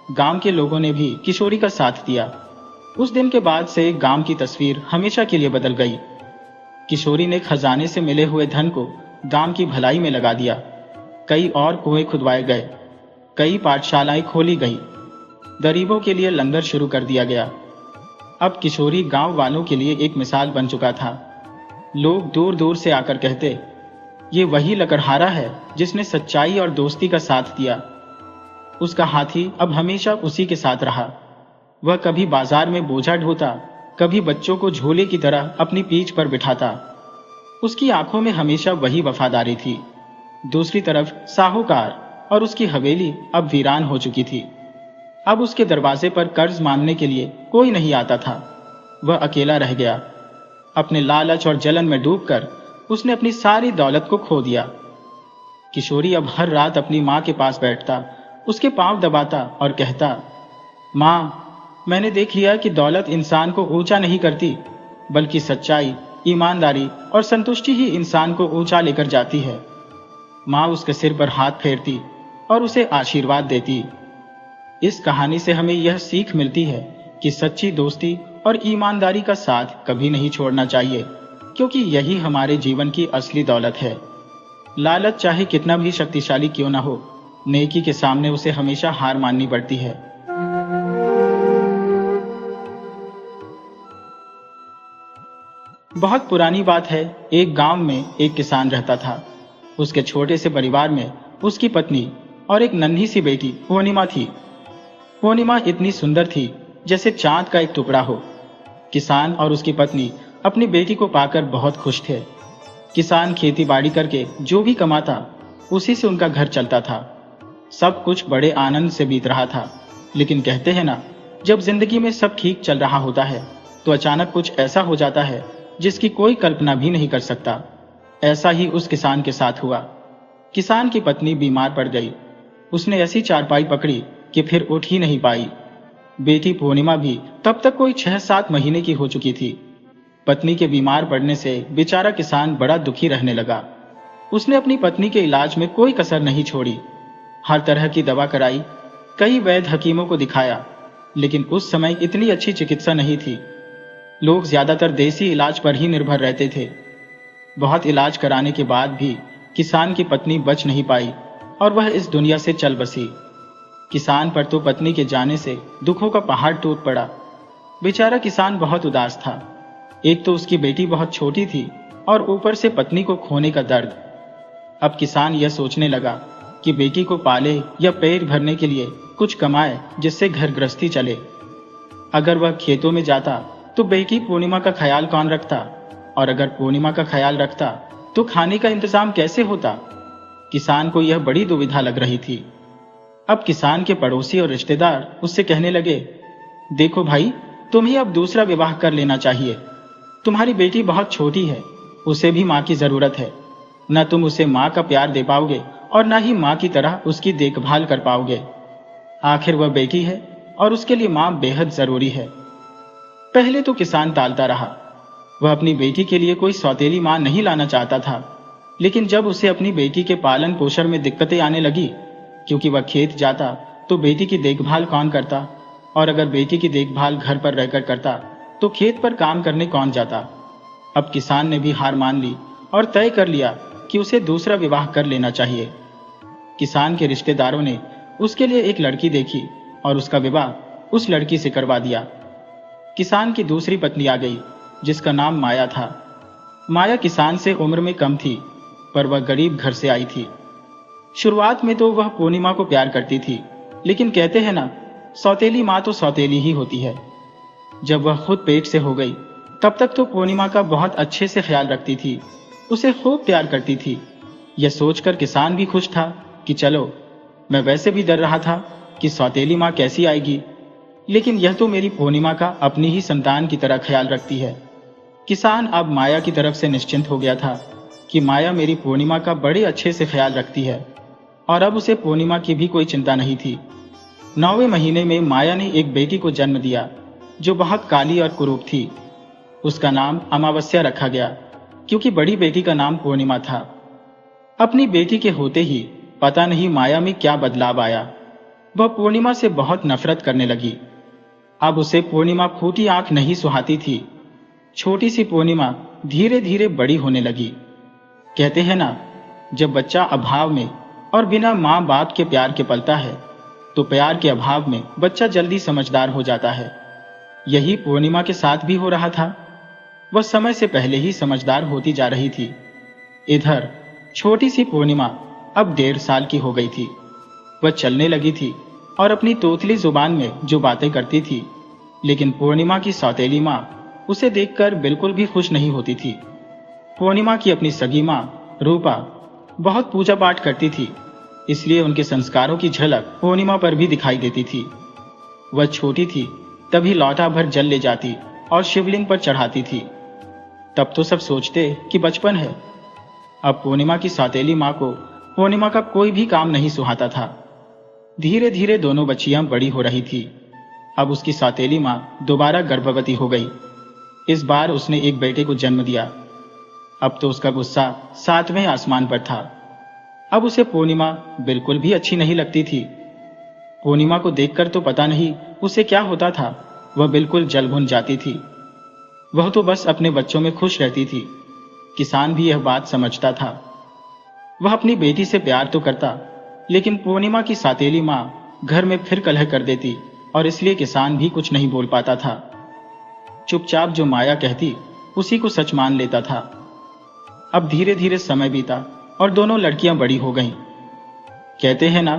गांव के लोगों ने भी किशोरी का साथ दिया। उस दिन के बाद से गांव की तस्वीर हमेशा के लिए बदल गई। किशोरी ने खजाने से मिले हुए धन को गांव की भलाई में लगा दिया। कई और कुएं खुदवाए गए, कई पाठशालाएं खोली गई, गरीबों के लिए लंगर शुरू कर दिया गया। अब किशोरी गांव वालों के लिए एक मिसाल बन चुका था। लोग दूर दूर से आकर कहते, ये वही लकड़हारा है जिसने सच्चाई और दोस्ती का साथ दिया। उसका हाथी अब हमेशा उसी के साथ रहा। वह कभी बाजार में बोझा ढोता, कभी बच्चों को झोले की तरह अपनी पीठ पर बिठाता। उसकी आंखों में हमेशा वही वफादारी थी। दूसरी तरफ साहूकार और उसकी हवेली अब वीरान हो चुकी थी। अब उसके दरवाजे पर कर्ज मांगने के लिए कोई नहीं आता था। वह अकेला रह गया। अपने लालच और जलन में डूबकर उसने अपनी सारी दौलत को खो दिया। किशोरी अब हर रात अपनी माँ के पास बैठता, उसके पांव दबाता और कहता, माँ, मैंने देख लिया कि दौलत इंसान को ऊंचा नहीं करती, बल्कि सच्चाई, ईमानदारी और संतुष्टि ही इंसान को ऊंचा लेकर जाती है। माँ उसके सिर पर हाथ फेरती और उसे आशीर्वाद देती। इस कहानी से हमें यह सीख मिलती है कि सच्ची दोस्ती और ईमानदारी का साथ कभी नहीं छोड़ना चाहिए, क्योंकि यही हमारे जीवन की असली दौलत है। लालच चाहे कितना भी शक्तिशाली क्यों ना हो, नेकी के सामने उसे हमेशा हार माननी पड़ती है। बहुत पुरानी बात है, एक गांव में एक किसान रहता था। उसके छोटे से परिवार में उसकी पत्नी और एक नन्ही सी बेटी पूर्णिमा थी। पूर्णिमा इतनी सुंदर थी जैसे चांद का एक टुकड़ा हो। किसान और उसकी पत्नी अपनी बेटी को पाकर बहुत खुश थे। किसान खेती बाड़ी करके जो भी कमाता उसी से उनका घर चलता था। सब कुछ बड़े आनंद से बीत रहा था। लेकिन कहते हैं ना, जब जिंदगी में सब ठीक चल रहा होता है तो अचानक कुछ ऐसा हो जाता है जिसकी कोई कल्पना भी नहीं कर सकता। ऐसा ही उस किसान के साथ हुआ। किसान की पत्नी बीमार पड़ गई। उसने ऐसी चारपाई पकड़ी कि फिर उठ ही नहीं पाई। बेटी पूर्णिमा भी तब तक कोई 6-7 महीने की हो चुकी थी। पत्नी के बीमार पड़ने से बेचारा किसान बड़ा दुखी रहने लगा। उसने अपनी पत्नी के इलाज में कोई कसर नहीं छोड़ी। हर तरह की दवा कराई, कई वैद्य हकीमों को दिखाया, लेकिन उस समय इतनी अच्छी चिकित्सा नहीं थी। लोग ज्यादातर देसी इलाज पर ही निर्भर रहते थे। बहुत इलाज कराने के बाद भी किसान की पत्नी बच नहीं पाई और वह इस दुनिया से चल बसी। किसान पर तो पत्नी के जाने से दुखों का पहाड़ टूट पड़ा। बेचारा किसान बहुत उदास था। एक तो उसकी बेटी बहुत छोटी थी और ऊपर से पत्नी को खोने का दर्द। अब किसान यह सोचने लगा कि बेटी को पाले या पेट भरने के लिए कुछ कमाए जिससे घर गृहस्थी चले। अगर वह खेतों में जाता तो बेटी पूर्णिमा का ख्याल कौन रखता, और अगर पूर्णिमा का ख्याल रखता तो खाने का इंतजाम कैसे होता। किसान को यह बड़ी दुविधा लग रही थी। अब किसान के पड़ोसी और रिश्तेदार उससे कहने लगे, देखो भाई, तुम्हें अब दूसरा विवाह कर लेना चाहिए। तुम्हारी बेटी बहुत छोटी है, उसे भी माँ की जरूरत है। न तुम उसे माँ का प्यार दे पाओगे और न ही माँ की तरह उसकी देखभाल कर पाओगे। आखिर वह बेटी है और उसके लिए माँ बेहद जरूरी है। पहले तो किसान टालता रहा। वह अपनी बेटी के लिए कोई सौतेली माँ नहीं लाना चाहता था। लेकिन जब उसे अपनी बेटी के पालन पोषण में दिक्कतें आने लगी, क्योंकि वह खेत जाता तो बेटी की देखभाल कौन करता, और अगर बेटी की देखभाल घर पर रहकर करता तो खेत पर काम करने कौन जाता। अब किसान ने भी हार मान ली और तय कर लिया कि उसे दूसरा विवाह कर लेना चाहिए। किसान के रिश्तेदारों ने उसके लिए एक लड़की देखी और उसका विवाह उस लड़की से करवा दिया। किसान की दूसरी पत्नी आ गई, जिसका नाम माया था। माया किसान से उम्र में कम थी, पर वह गरीब घर से आई थी। शुरुआत में तो वह पूर्णिमा को प्यार करती थी, लेकिन कहते हैं ना, सौतेली माँ तो सौतेली ही होती है। जब वह खुद पेट से हो गई, तब तक तो पूर्णिमा का बहुत अच्छे से ख्याल रखती थी, उसे खूब प्यार करती थी। यह सोचकर किसान भी खुश था कि चलो, मैं वैसे भी डर रहा था कि सौतेली माँ कैसी आएगी, लेकिन यह तो मेरी पूर्णिमा का अपनी ही संतान की तरह ख्याल रखती है। किसान अब माया की तरफ से निश्चिंत हो गया था कि माया मेरी पूर्णिमा का बड़े अच्छे से ख्याल रखती है, और अब उसे पूर्णिमा की भी कोई चिंता नहीं थी। 9वें महीने में माया ने एक बेटी को जन्म दिया, जो बहुत काली और कुरूप थी। उसका नाम अमावस्या रखा गया, क्योंकि बड़ी बेटी का नाम पूर्णिमा था। अपनी बेटी के होते ही पता नहीं माया में क्या बदलाव आया। वह पूर्णिमा से बहुत नफरत करने लगी। अब उसे पूर्णिमा फूटी आंख नहीं सुहाती थी। छोटी सी पूर्णिमा धीरे धीरे बड़ी होने लगी। कहते हैं ना, जब बच्चा अभाव में और बिना माँ बाप के प्यार के पलता है तो प्यार के अभाव में बच्चा जल्दी समझदार हो जाता है। यही पूर्णिमा के साथ भी हो रहा था। वह समय से पहले ही समझदार होती जा रही थी। इधर छोटी सी पूर्णिमा अब 1.5 साल की हो गई थी। वह चलने लगी थी और अपनी तोतली जुबान में जो बातें करती थी, लेकिन पूर्णिमा की सौतेली माँ उसे देखकर बिल्कुल भी खुश नहीं होती थी। पूर्णिमा की अपनी सगी माँ रूपा बहुत पूजा पाठ करती थी, इसलिए उनके संस्कारों की झलक पूर्णिमा पर भी दिखाई देती थी। वह छोटी थी तभी लौटा भर जल ले जाती और शिवलिंग पर चढ़ाती थी। तब तो सब सोचते कि बचपन है। अब पूर्णिमा की सौतेली माँ को पूर्णिमा का कोई भी काम नहीं सुहाता था। धीरे धीरे दोनों बच्चियां बड़ी हो रही थी। अब उसकी सौतेली माँ दोबारा गर्भवती हो गई। इस बार उसने एक बेटे को जन्म दिया। अब तो उसका गुस्सा 7वें आसमान पर था। अब उसे पूर्णिमा बिल्कुल भी अच्छी नहीं लगती थी। पूर्णिमा को देखकर तो पता नहीं उसे क्या होता था, वह बिल्कुल जल भुन जाती थी। वह तो बस अपने बच्चों में खुश रहती थी। किसान भी यह बात समझता था। वह अपनी बेटी से प्यार तो करता, लेकिन पूर्णिमा की सौतेली माँ घर में फिर कलह कर देती और इसलिए किसान भी कुछ नहीं बोल पाता था। चुपचाप जो माया कहती उसी को सच मान लेता था। अब धीरे धीरे समय बीता और दोनों लड़कियां बड़ी हो गईं। कहते हैं ना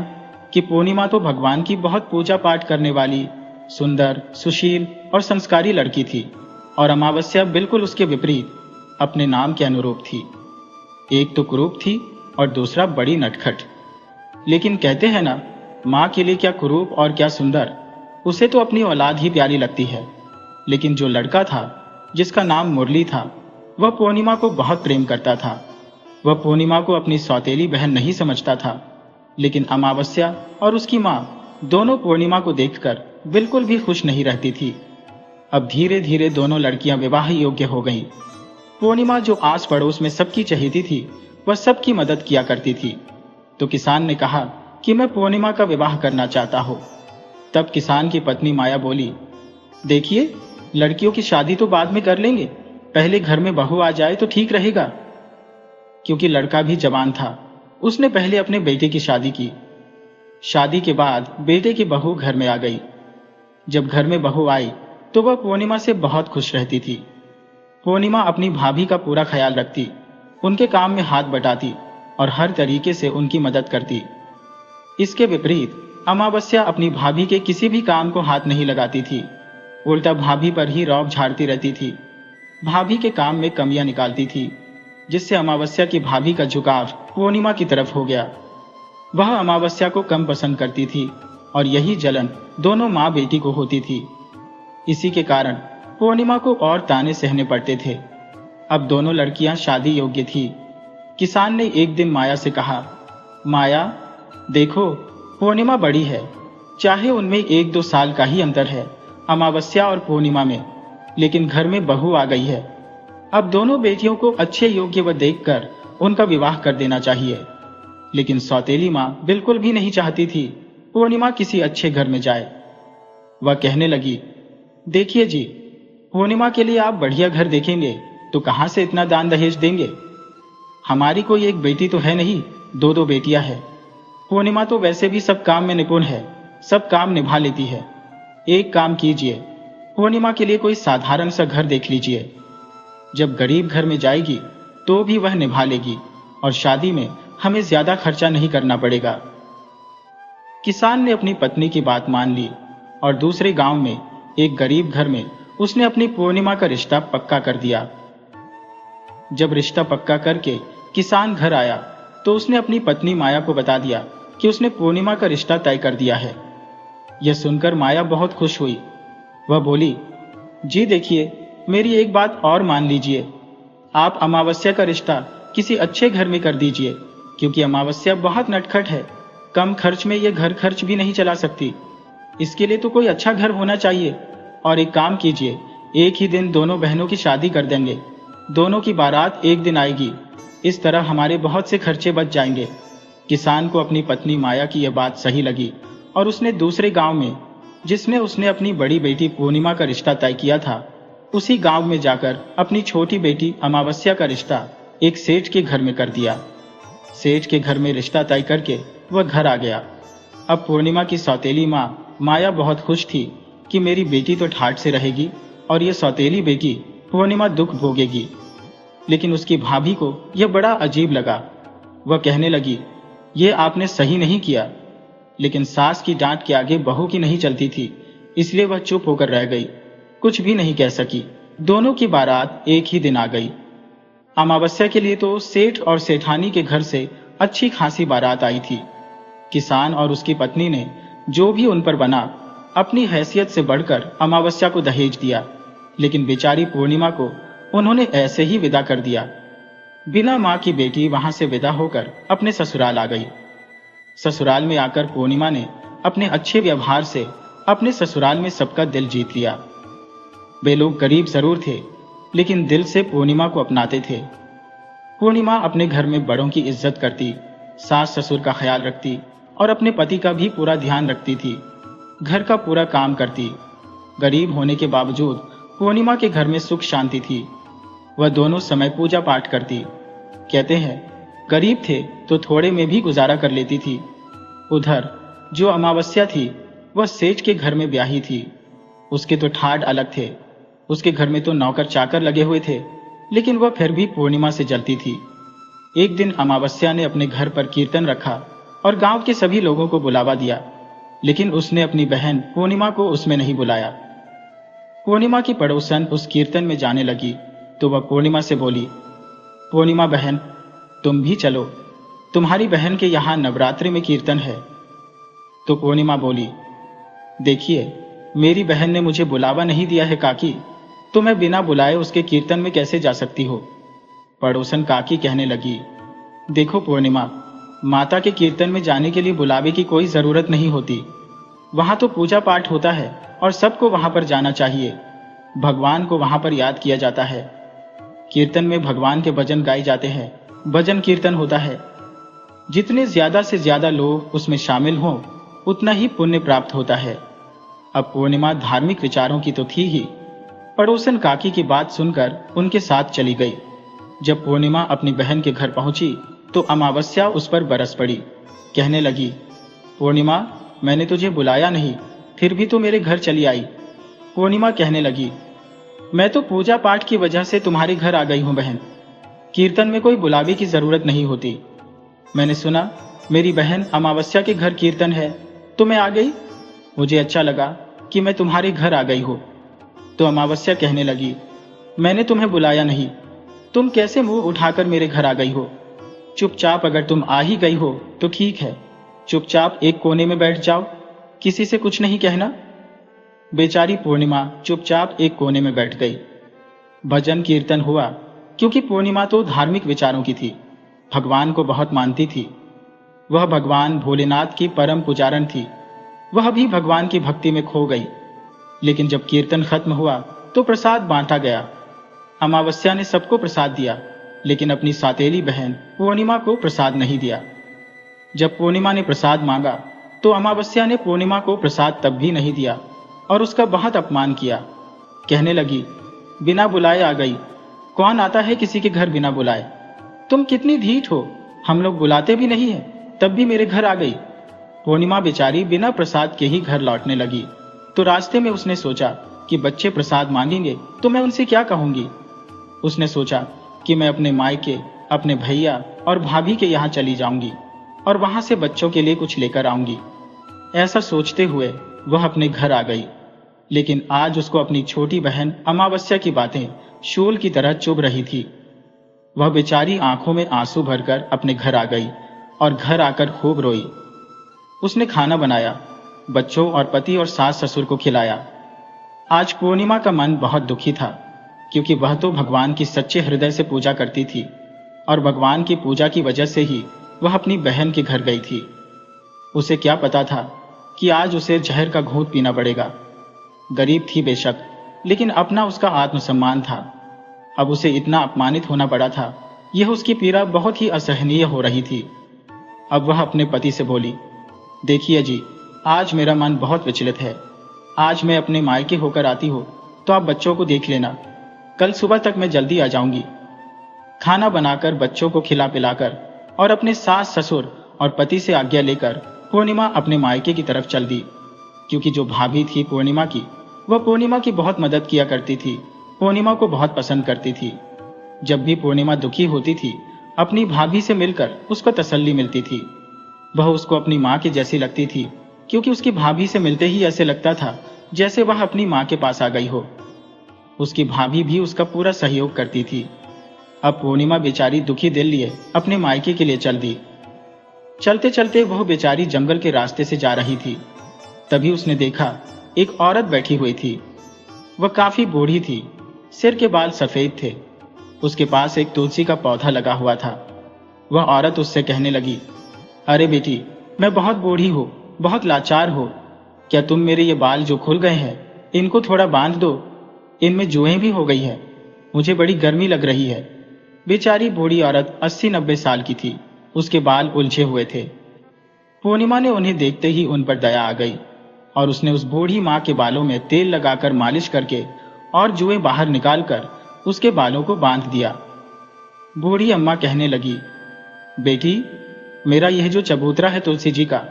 कि पूर्णिमा तो भगवान की बहुत पूजा पाठ करने वाली, सुंदर, सुशील और संस्कारी लड़की थी, और अमावस्या बिल्कुल उसके विपरीत, अपने नाम के अनुरूप थी। एक तो कुरूप थी और दूसरा बड़ी नटखट। लेकिन कहते हैं ना, माँ के लिए क्या कुरूप और क्या सुंदर, उसे तो अपनी औलाद ही प्यारी लगती है। लेकिन जो लड़का था जिसका नाम मुरली था, वह पूर्णिमा को बहुत प्रेम करता था। वह पूर्णिमा को अपनी सौतेली बहन नहीं समझता था, लेकिन अमावस्या और उसकी माँ दोनों पूर्णिमा को देखकर बिल्कुल भी खुश नहीं रहती थी। अब धीरे धीरे दोनों लड़कियां विवाह योग्य हो गईं। पूर्णिमा जो आस पड़ोस में सबकी चहेती थी, वह सबकी मदद किया करती थी। तो किसान ने कहा कि मैं पूर्णिमा का विवाह करना चाहता हूँ। तब किसान की पत्नी माया बोली, देखिए, लड़कियों की शादी तो बाद में कर लेंगे, पहले घर में बहू आ जाए तो ठीक रहेगा। क्योंकि लड़का भी जवान था, उसने पहले अपने बेटे की शादी की। शादी के बाद बेटे की बहू घर में आ गई। जब घर में बहू आई तो वह पूर्णिमा से बहुत खुश रहती थी। पूर्णिमा अपनी भाभी का पूरा ख्याल रखती, उनके काम में हाथ बटाती और हर तरीके से उनकी मदद करती। इसके विपरीत अमावस्या अपनी भाभी के किसी भी काम को हाथ नहीं लगाती थी, उल्टा भाभी पर ही रौब झाड़ती रहती थी। भाभी के काम में कमियां निकालती थी, जिससे अमावस्या की भाभी का झुकाव पूर्णिमा की तरफ हो गया। वह अमावस्या को कम पसंद करती थी और यही जलन दोनों माँ बेटी को होती थी। इसी के कारण पूर्णिमा को और ताने सहने पड़ते थे। अब दोनों लड़कियां शादी योग्य थी। किसान ने एक दिन माया से कहा, माया देखो, पूर्णिमा बड़ी है, चाहे उनमें 1-2 साल का ही अंतर है अमावस्या और पूर्णिमा में, लेकिन घर में बहू आ गई है। अब दोनों बेटियों को अच्छे योग्य व देखकर उनका विवाह कर देना चाहिए। लेकिन सौतेली माँ बिल्कुल भी नहीं चाहती थी पूर्णिमा किसी अच्छे घर में जाए। वह कहने लगी, देखिए जी, पूर्णिमा के लिए आप बढ़िया घर देखेंगे तो कहाँ से इतना दान दहेज देंगे? हमारी कोई एक बेटी तो है नहीं, 2-2 बेटियां हैं। पूर्णिमा तो वैसे भी सब काम में निपुण है, सब काम निभा लेती है। एक काम कीजिए, पूर्णिमा के लिए कोई साधारण सा घर देख लीजिए। जब गरीब घर में जाएगी तो भी वह निभा लेगी और शादी में हमें ज्यादा खर्चा नहीं करना पड़ेगा। किसान ने अपनी पत्नी की बात मान ली और दूसरे गांव में एक गरीब घर में उसने अपनी पूर्णिमा का रिश्ता पक्का कर दिया। जब रिश्ता पक्का करके किसान घर आया तो उसने अपनी पत्नी माया को बता दिया कि उसने पूर्णिमा का रिश्ता तय कर दिया है। यह सुनकर माया बहुत खुश हुई। वह बोली, जी देखिए, मेरी एक बात और मान लीजिए, आप अमावस्या का रिश्ता किसी अच्छे घर में कर दीजिए, क्योंकि अमावस्या बहुत नटखट है, कम खर्च में यह घर खर्च भी नहीं चला सकती। इसके लिए तो कोई अच्छा घर होना चाहिए। और एक काम कीजिए, एक ही दिन दोनों बहनों की शादी कर देंगे, दोनों की बारात एक दिन आएगी, इस तरह हमारे बहुत से खर्चे बच जाएंगे। किसान को अपनी पत्नी माया की यह बात सही लगी और उसने दूसरे गांव में, जिसमें उसने अपनी बड़ी बेटी पूर्णिमा का रिश्ता तय किया था, उसी गांव में जाकर अपनी छोटी बेटी अमावस्या का रिश्ता एक सेठ के घर में कर दिया। सेठ के घर में रिश्ता तय करके वह घर आ गया। अब पूर्णिमा की सौतेली माँ माया बहुत खुश थी कि मेरी बेटी तो ठाठ से रहेगी और ये सौतेली बेटी पूर्णिमा दुख भोगेगी। लेकिन उसकी भाभी को यह बड़ा अजीब लगा। वह कहने लगी, ये आपने सही नहीं किया। लेकिन सास की डांट के आगे बहू की नहीं चलती थी, इसलिए वह चुप होकर रह गई, कुछ भी नहीं कह सकी। दोनों की बारात एक ही दिन आ गई। अमावस्या के लिए तो सेठ और सेठानी के घर से अच्छी खासी बारात आई थी। किसान और उसकी पत्नी ने जो भी उन पर बना, अपनी हैसियत से बढ़कर अमावस्या को दहेज दिया। लेकिन बेचारी पूर्णिमा को उन्होंने ऐसे ही विदा कर दिया। बिना मां की बेटी वहां से विदा होकर अपने ससुराल आ गई। ससुराल में आकर पूर्णिमा ने अपने अच्छे व्यवहार से अपने ससुराल में सबका दिल जीत लिया। वे लोग गरीब जरूर थे, लेकिन दिल से पूर्णिमा को अपनाते थे। पूर्णिमा अपने घर में बड़ों की इज्जत करती, सास ससुर का ख्याल रखती और अपने पति का भी पूरा ध्यान रखती थी। घर का पूरा काम करती। गरीब होने के बावजूद पूर्णिमा के घर में सुख शांति थी। वह दोनों समय पूजा पाठ करती। कहते हैं, गरीब थे तो थोड़े में भी गुजारा कर लेती थी। उधर जो अमावस्या थी, वह सेठ के घर में ब्याही थी। उसके तो ठाठ अलग थे। उसके घर में तो नौकर चाकर लगे हुए थे, लेकिन वह फिर भी पूर्णिमा से जलती थी। एक दिन अमावस्या ने अपने घर पर कीर्तन रखा और गांव के सभी लोगों को बुलावा दिया, लेकिन उसने अपनी बहन पूर्णिमा को उसमें नहीं बुलाया। पूर्णिमा की पड़ोसन उस कीर्तन में जाने लगी तो वह पूर्णिमा से बोली, पूर्णिमा बहन, तुम भी चलो, तुम्हारी बहन के यहाँ नवरात्रि में कीर्तन है। तो पूर्णिमा बोली, देखिए, मेरी बहन ने मुझे बुलावा नहीं दिया है काकी, तो मैं बिना बुलाए उसके कीर्तन में कैसे जा सकती हो। पड़ोसन काकी कहने लगी, देखो पूर्णिमा, माता के कीर्तन में जाने के लिए बुलावे की कोई जरूरत नहीं होती। वहां तो पूजा पाठ होता है और सबको वहां पर जाना चाहिए। भगवान को वहां पर याद किया जाता है। कीर्तन में भगवान के भजन गाए जाते हैं, भजन कीर्तन होता है। जितने ज्यादा से ज्यादा लोग उसमें शामिल हों, उतना ही पुण्य प्राप्त होता है। अब पूर्णिमा धार्मिक विचारों की तो थी ही। पड़ोसन काकी की बात सुनकर उनके साथ चली गई। जब पूर्णिमा अपनी बहन के घर पहुंची तो अमावस्या उस पर बरस पड़ी। कहने लगी, पूर्णिमा, मैंने तुझे बुलाया नहीं, फिर भी तू मेरे घर चली आई। पूर्णिमा कहने लगी, मैं तो पूजा पाठ की वजह से तुम्हारे घर आ गई हूं बहन। कीर्तन में कोई बुलावे की जरूरत नहीं होती। मैंने सुना मेरी बहन अमावस्या के घर कीर्तन है, तो मैं आ गई। मुझे अच्छा लगा कि मैं तुम्हारे घर आ गई हो। तो अमावस्या कहने लगी, मैंने तुम्हें बुलाया नहीं, तुम कैसे मुंह उठाकर मेरे घर आ गई हो। चुपचाप अगर तुम आ ही गई हो तो ठीक है, चुपचाप एक कोने में बैठ जाओ, किसी से कुछ नहीं कहना। बेचारी पूर्णिमा चुपचाप एक कोने में बैठ गई। भजन कीर्तन हुआ, क्योंकि पूर्णिमा तो धार्मिक विचारों की थी, भगवान को बहुत मानती थी। वह भगवान भोलेनाथ की परम पुजारन थी। वह भी भगवान की भक्ति में खो गई। लेकिन जब कीर्तन खत्म हुआ तो प्रसाद बांटा गया। अमावस्या ने सबको प्रसाद दिया, लेकिन अपनी सौतेली बहन पूर्णिमा को प्रसाद नहीं दिया। जब पूर्णिमा ने प्रसाद मांगा तो अमावस्या ने पूर्णिमा को प्रसाद तब भी नहीं दिया और उसका बहुत अपमान किया। कहने लगी, बिना बुलाए आ गई, कौन आता है किसी के घर बिना बुलाए। तुम कितनी ढीठ हो, हम लोग बुलाते भी नहीं है, तब भी मेरे घर आ गई। पूर्णिमा बेचारी बिना प्रसाद के ही घर लौटने लगी। तो रास्ते में उसने सोचा कि बच्चे प्रसाद मांगेंगे तो मैं उनसे क्या कहूंगी। उसने सोचा कि मैं अपने मायके, अपने भैया और भाभी के यहाँ चली जाऊंगी और वहां से बच्चों के लिए कुछ लेकर आऊंगी। ऐसा सोचते हुए वह अपने घर आ गई। लेकिन आज उसको अपनी छोटी बहन अमावस्या की बातें शूल की तरह चुभ रही थी। वह बेचारी आंखों में आंसू भरकर अपने घर आ गई और घर आकर खूब रोई। उसने खाना बनाया, बच्चों और पति और सास ससुर को खिलाया। आज पूर्णिमा का मन बहुत दुखी था, क्योंकि वह तो भगवान की सच्चे हृदय से पूजा करती थी और भगवान की पूजा की वजह से ही वह अपनी बहन के घर गई थी। उसे क्या पता था कि आज उसे जहर का घूंट पीना पड़ेगा। गरीब थी बेशक, लेकिन अपना उसका आत्मसम्मान था। अब उसे इतना अपमानित होना पड़ा था, यह उसकी पीड़ा बहुत ही असहनीय हो रही थी। अब वह अपने पति से बोली, देखिए जी, आज मेरा मन बहुत विचलित है। आज मैं अपने मायके होकर आती हूँ तो आप बच्चों को देख लेना। कल सुबह तक मैं जल्दी आ जाऊंगी। खाना बनाकर बच्चों को खिला पिलाकर और अपने सास ससुर और पति से आज्ञा लेकर पूर्णिमा अपने मायके की तरफ चल दी। क्योंकि जो भाभी थी पूर्णिमा की, वह पूर्णिमा की बहुत मदद किया करती थी, पूर्णिमा को बहुत पसंद करती थी। जब भी पूर्णिमा दुखी होती थी, अपनी भाभी से मिलकर उसको तसल्ली मिलती थी। वह उसको अपनी माँ की जैसी लगती थी, क्योंकि उसकी भाभी से मिलते ही ऐसे लगता था जैसे वह अपनी माँ के पास आ गई हो। उसकी भाभी भी उसका पूरा सहयोग करती थी। अब पूर्णिमा बेचारी दुखी दिल लिए अपने मायके के लिए चल दी। चलते चलते वह बेचारी जंगल के रास्ते से जा रही थी। तभी उसने देखा एक औरत बैठी हुई थी। वह काफी बूढ़ी थी, सिर के बाल सफेद थे। उसके पास एक तुलसी का पौधा लगा हुआ था। वह औरत उससे कहने लगी, अरे बेटी, मैं बहुत बूढ़ी हूँ, बहुत लाचार हो। क्या तुम मेरे ये बाल जो खुल गए हैं, इनको थोड़ा बांध दो। इनमें जुएं भी हो गई है। मुझे बड़ी गर्मी लग रही है। बेचारी बूढ़ी औरत 80-90 साल की थी। उसके बाल उलझे हुए थे। पूर्णिमा ने उन्हें देखते ही उन पर दया आ गई और उसने उस बूढ़ी माँ के बालों में तेल लगाकर मालिश करके और जुएं बाहर निकालकर उसके बालों को बांध दिया। बूढ़ी अम्मा कहने लगी, बेटी, मेरा यह जो चबूतरा है तुलसी जी का,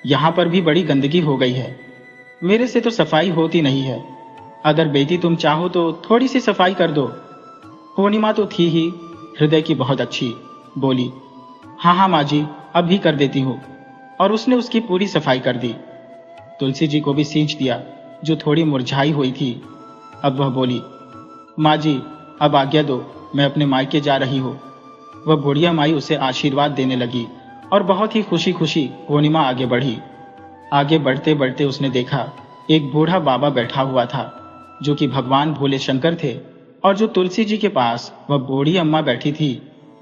यहाँ पर भी बड़ी गंदगी हो गई है। मेरे से तो सफाई होती नहीं है। अगर बेटी तुम चाहो तो थोड़ी सी सफाई कर दो। पूर्णिमा तो थी ही हृदय की बहुत अच्छी, बोली, हाँ हाँ माँ जी, अब भी कर देती हूँ। और उसने उसकी पूरी सफाई कर दी। तुलसी जी को भी सींच दिया, जो थोड़ी मुरझाई हुई थी। अब वह बोली, माँ जी, अब आज्ञा दो, मैं अपने मायके जा रही हूँ। वह बुढ़िया माई उसे आशीर्वाद देने लगी और बहुत ही खुशी खुशी पूर्णिमा आगे बढ़ी। आगे बढ़ते बढ़ते उसने देखा एक बूढ़ा बाबा बैठा हुआ था, जो कि भगवान भोले शंकर थे। और जो तुलसी जी के पास वह बूढ़ी अम्मा बैठी थी,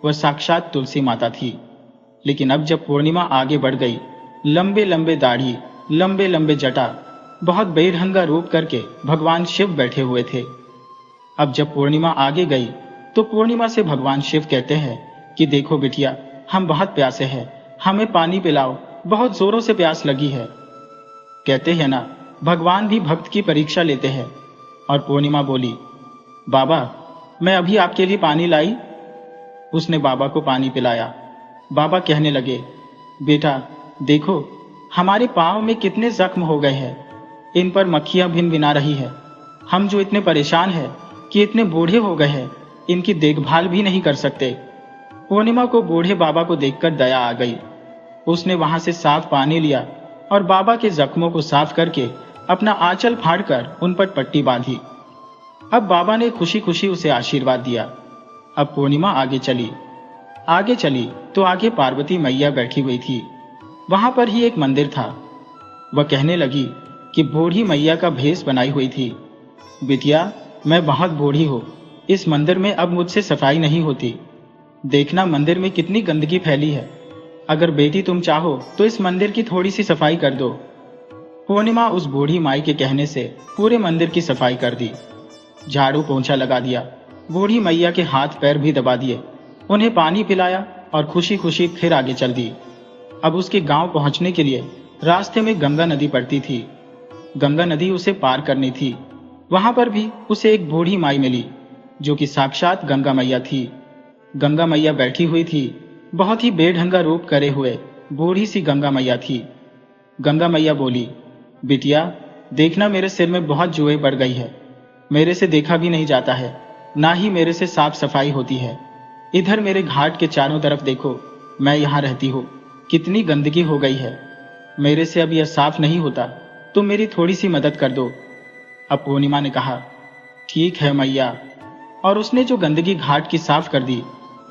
वह साक्षात तुलसी माता थी। लेकिन अब जब पूर्णिमा आगे बढ़ गई, लंबे लंबे दाढ़ी, लंबे लंबे जटा, बहुत बेढंगा रूप करके भगवान शिव बैठे हुए थे। अब जब पूर्णिमा आगे गई तो पूर्णिमा से भगवान शिव कहते हैं कि देखो बिटिया, हम बहुत प्यासे हैं, हमें पानी पिलाओ, बहुत जोरों से प्यास लगी है। कहते हैं ना, भगवान भी भक्त की परीक्षा लेते हैं। और पूर्णिमा बोली, बाबा, मैं अभी आपके लिए पानी लाई। उसने बाबा को पानी पिलाया। बाबा कहने लगे, बेटा देखो, हमारे पांव में कितने जख्म हो गए हैं, इन पर मक्खियां भिन भिना रही है। हम जो इतने परेशान हैं कि इतने बूढ़े हो गए हैं, इनकी देखभाल भी नहीं कर सकते। पूर्णिमा को बूढ़े बाबा को देखकर दया आ गई। उसने वहां से साफ पानी लिया और बाबा के जख्मों को साफ करके अपना आंचल फाड़कर उन पर पट्टी बांधी। अब बाबा ने खुशी खुशी उसे आशीर्वाद दिया। अब पूर्णिमा आगे चली तो आगे पार्वती मैया बैठी हुई थी। वहां पर ही एक मंदिर था। वह कहने लगी कि बूढ़ी मैया का भेष बनाई हुई थी, बिटिया, मैं बहुत बूढ़ी हूँ, इस मंदिर में अब मुझसे सफाई नहीं होती। देखना मंदिर में कितनी गंदगी फैली है। अगर बेटी तुम चाहो तो इस मंदिर की थोड़ी सी सफाई कर दो। पूर्णिमा उस बूढ़ी माई के कहने से पूरे मंदिर की सफाई कर दी। झाड़ू पोंछा लगा दिया, बूढ़ी मैया के हाथ पैर भी दबा दिए, उन्हें पानी पिलाया और खुशी खुशी फिर आगे चल दी। अब उसके गांव पहुंचने के लिए रास्ते में गंगा नदी पड़ती थी। गंगा नदी उसे पार करनी थी। वहां पर भी उसे एक बूढ़ी माई मिली, जो कि साक्षात गंगा मैया थी। गंगा मैया बैठी हुई थी। बहुत ही बेढंगा रूप करे हुए बूढ़ी सी गंगा मैया थी। गंगा मैया बोली, बिटिया देखना, मेरे सिर में बहुत जुएं पड़ गई है। मेरे से देखा भी नहीं जाता है, ना ही मेरे से साफ सफाई होती है। इधर मेरे घाट के चारों तरफ देखो, मैं यहाँ रहती हूँ, कितनी गंदगी हो गई है। मेरे से अब यह साफ नहीं होता, तुम मेरी थोड़ी सी मदद कर दो। अब पूर्णिमा ने कहा, ठीक है मैया। और उसने जो गंदगी घाट की साफ कर दी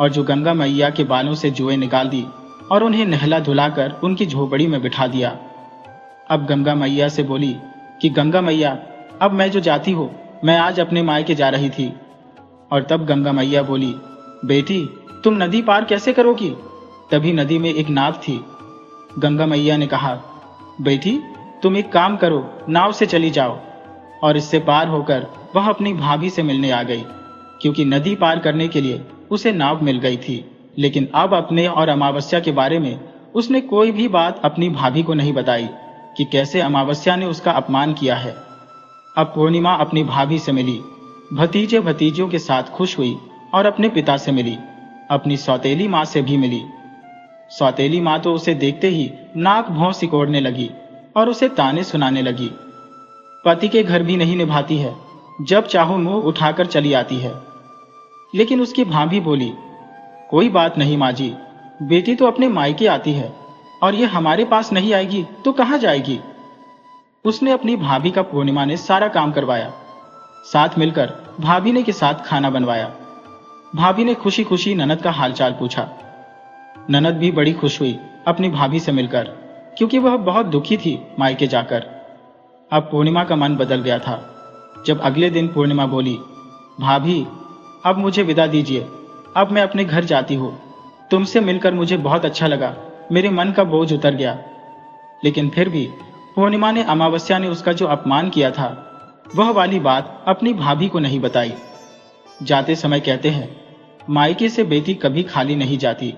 और जो गंगा मैया के बालों से जुएं निकाल दी और उन्हें नहला धुलाकर उनकी झोपड़ी में बिठा दिया। अब गंगा मैया से बोली कि गंगा मैया, अब मैं जो जाती हूँ, मैं आज अपने मायके जा रही थी। और तब गंगा मैया बोली, बेटी तुम नदी पार कैसे करोगी? तभी नदी में एक नाव थी। गंगा मैया ने कहा, बेटी तुम एक काम करो, नाव से चली जाओ। और इससे पार होकर वह अपनी भाभी से मिलने आ गई, क्योंकि नदी पार करने के लिए उसे नाव मिल गई थी। लेकिन अब अपने और अमावस्या के बारे में उसने कोई भी बात अपनी भाभी को नहीं बताई, कि कैसे अमावस्या ने उसका अपमान किया है। अब पूर्णिमा अपनी भाभी से मिली, भतीजे भतीजियों के साथ खुश हुई और अपने पिता से मिली, अपनी सौतेली माँ से भी मिली। सौतेली माँ तो उसे देखते ही नाक भौं सिकोड़ने लगी और उसे ताने सुनाने लगी। पति के घर भी नहीं निभाती है, जब चाहो मुंह उठाकर चली आती है। लेकिन उसकी भाभी बोली, कोई बात नहीं माँ जी, बेटी तो अपने मायके आती है और ये हमारे पास नहीं आएगी तो कहाँ जाएगी। उसने अपनी भाभी का पूर्णिमा ने सारा काम करवाया। साथ मिलकर भाभी ने के साथ खाना बनवाया। भाभी ने खुशी खुशी ननद का हालचाल पूछा। ननद भी बड़ी खुश हुई अपनी भाभी से मिलकर, क्योंकि वह बहुत दुखी थी मायके जाकर। अब पूर्णिमा का मन बदल गया था। जब अगले दिन पूर्णिमा बोली, भाभी अब मुझे विदा दीजिए, अब मैं अपने घर जाती हूँ। तुमसे मिलकर मुझे बहुत अच्छा लगा, मेरे मन का बोझ उतर गया। लेकिन फिर भी पूर्णिमा ने अमावस्या ने उसका जो अपमान किया था, वह वाली बात अपनी भाभी को नहीं बताई। जाते समय कहते हैं, मायके से बेटी कभी खाली नहीं जाती।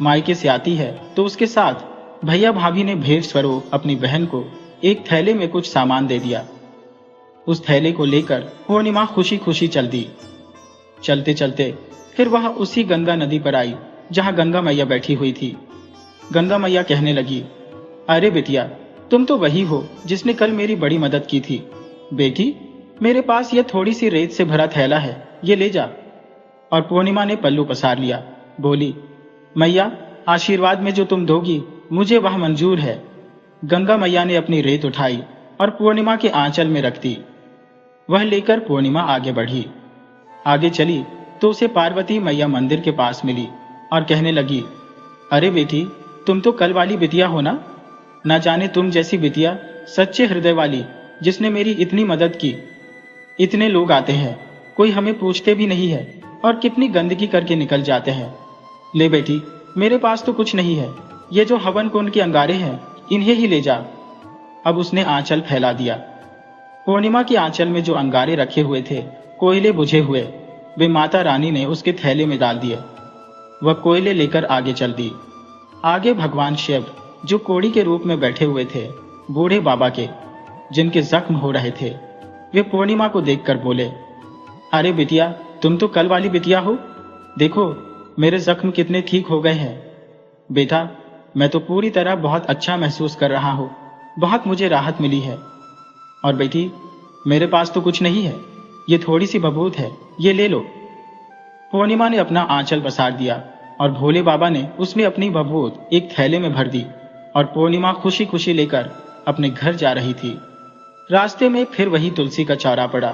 मायके से आती है तो उसके साथ भैया भाभी ने भेंट स्वरूप अपनी बहन को एक थैले में कुछ सामान दे दिया। उस थैले को लेकर पूर्णिमा खुशी खुशी चल दी। चलते चलते फिर वह उसी गंगा नदी पर आई जहां गंगा मैया बैठी हुई थी। गंगा मैया कहने लगी, अरे बिटिया, तुम तो वही हो जिसने कल मेरी बड़ी मदद की थी। बेटी, मेरे पास यह थोड़ी सी रेत से भरा थैला है, ये ले जा। और पूर्णिमा ने पल्लू पसार लिया, बोली, मैया आशीर्वाद में जो तुम दोगी मुझे वह मंजूर है। गंगा मैया ने अपनी रेत उठाई और पूर्णिमा के आंचल में रख दी। वह लेकर पूर्णिमा आगे बढ़ी। आगे चली तो उसे पार्वती मैया मंदिर के पास मिली और कहने लगी, अरे बेटी, तुम तो कल वाली बिटिया हो ना? ना जाने तुम जैसी बिटिया सच्चे हृदय वाली जिसने मेरी इतनी मदद की। इतने लोग आते हैं, कोई हमें पूछते भी नहीं है और कितनी गंदगी करके निकल जाते हैं। ले बेटी, मेरे पास तो कुछ नहीं है, ये जो हवन कुंड के अंगारे हैं इन्हें ही ले जा। अब उसने आंचल फैला दिया। पूर्णिमा के आंचल में जो अंगारे रखे हुए थे, कोयले बुझे हुए, वे माता रानी ने उसके थैले में डाल दिए। वह कोयले लेकर आगे चल दी। आगे भगवान शिव जो कोड़ी के रूप में बैठे हुए थे, बूढ़े बाबा के, जिनके जख्म हो रहे थे, वे पूर्णिमा को देखकर बोले, अरे बिटिया, तुम तो कल वाली बिटिया हो। देखो मेरे जख्म कितने ठीक हो गए हैं। बेटा, मैं तो पूरी तरह बहुत अच्छा महसूस कर रहा हूँ, बहुत मुझे राहत मिली है। और बेटी, मेरे पास तो कुछ नहीं है, ये थोड़ी सी भभूत है, ये ले लो। पूर्णिमा ने अपना आंचल पसार दिया और भोले बाबा ने उसमें अपनी भभूत एक थैले में भर दी और पूर्णिमा खुशी खुशी लेकर अपने घर जा रही थी। रास्ते में फिर वही तुलसी का चौरा पड़ा।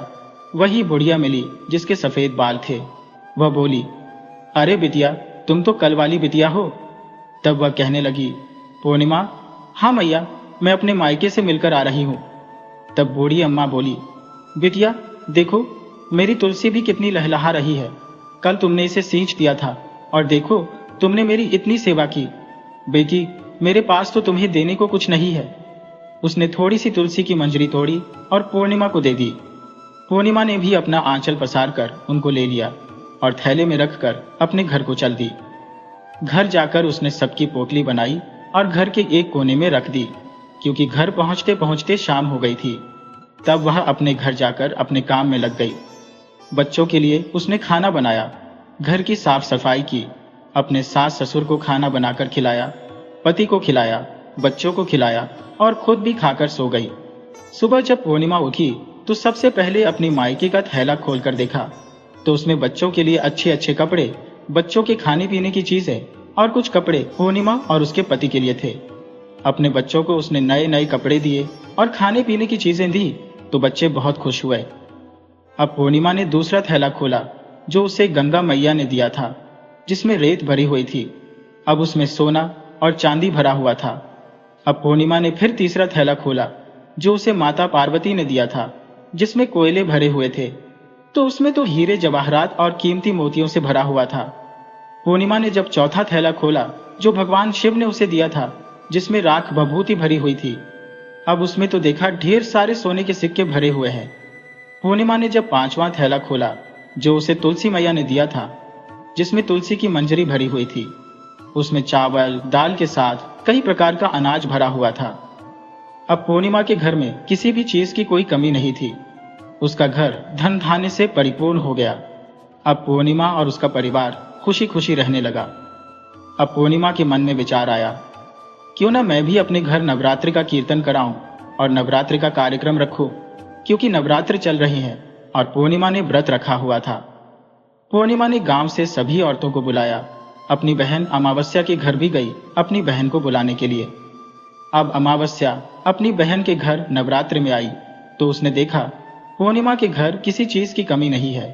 वही बुढ़िया मिली जिसके सफेद बाल थे। वह बोली, अरे बिटिया, तुम तो कल वाली बिटिया हो। तब वह कहने लगी, पूर्णिमा, हाँ मैया, मैं अपने मायके से मिलकर आ रही हूँ। तब बूढ़ी अम्मा बोली, बिटिया देखो, मेरी तुलसी भी कितनी लहलहा रही है। कल तुमने इसे सींच दिया था और देखो तुमने मेरी इतनी सेवा की। बेटी, मेरे पास तो तुम्हें देने को कुछ नहीं है। उसने थोड़ी सी तुलसी की मंजरी तोड़ी और पूर्णिमा को दे दी। पूर्णिमा ने भी अपना आंचल पसार कर उनको ले लिया और थैले में रखकर अपने घर को चल दी। घर जाकर उसने सबकी पोटली बनाई और घर के एक कोने में रख दी, क्योंकि घर पहुंचते पहुंचते शाम हो गई थी। तब वह अपने घर जाकर अपने काम में लग गई। बच्चों के लिए उसने खाना बनाया, घर की साफ सफाई की, अपने सास ससुर को खाना बनाकर खिलाया, पति को खिलाया, बच्चों को खिलाया और खुद भी खाकर सो गई। सुबह जब पूर्णिमा उठी तो सबसे पहले अपनी मायके का थैला खोलकर देखा तो उसमें बच्चों के लिए अच्छे अच्छे कपड़े, बच्चों के खाने पीने की चीजें और कुछ कपड़े पूर्णिमा और उसके पति के लिए थे। अपने बच्चों को उसने नए नए कपड़े दिए और खाने पीने की चीजें दी तो बच्चे बहुत खुश हुए। अब पूर्णिमा ने दूसरा थैला खोला जो उसे गंगा मैया ने दिया था, जिसमें रेत भरी हुई थी। अब उसमें सोना और चांदी भरा हुआ था। अब पूर्णिमा ने फिर तीसरा थैला खोला जो उसे माता पार्वती ने दिया था, जिसमें कोयले भरे हुए थे, तो उसमें तो हीरे जवाहरात और कीमती मोतियों से भरा हुआ था। पूर्णिमा ने जब चौथा थैला खोला जो भगवान शिव ने उसे दिया था, जिसमें राख भभूति भरी हुई थी, अब उसमें तो देखा ढेर सारे सोने के सिक्के भरे हुए हैं। पूर्णिमा ने जब पांचवा थैला खोला जो उसे तुलसी मैया ने दिया था, जिसमें तुलसी की मंजरी भरी हुई थी, उसमें चावल दाल के साथ कई प्रकार का अनाज भरा हुआ था। अब पूर्णिमा के घर में किसी भी चीज की कोई कमी नहीं थी। उसका घर धन धान्य से परिपूर्ण हो गया। अब पूर्णिमा और उसका परिवार खुशी खुशी रहने लगा। अब पूर्णिमा के मन में विचार आया, क्यों ना मैं भी अपने घर नवरात्रि का कीर्तन कराऊं और नवरात्रि का कार्यक्रम रखूं, क्योंकि नवरात्रि चल रही है और पूर्णिमा ने व्रत रखा हुआ था। पूर्णिमा ने गांव से सभी औरतों को बुलाया। अपनी बहन अमावस्या के घर भी गई अपनी बहन को बुलाने के लिए। अब अमावस्या अपनी बहन के घर नवरात्रि में आई तो उसने देखा पूर्णिमा के घर किसी चीज की कमी नहीं है,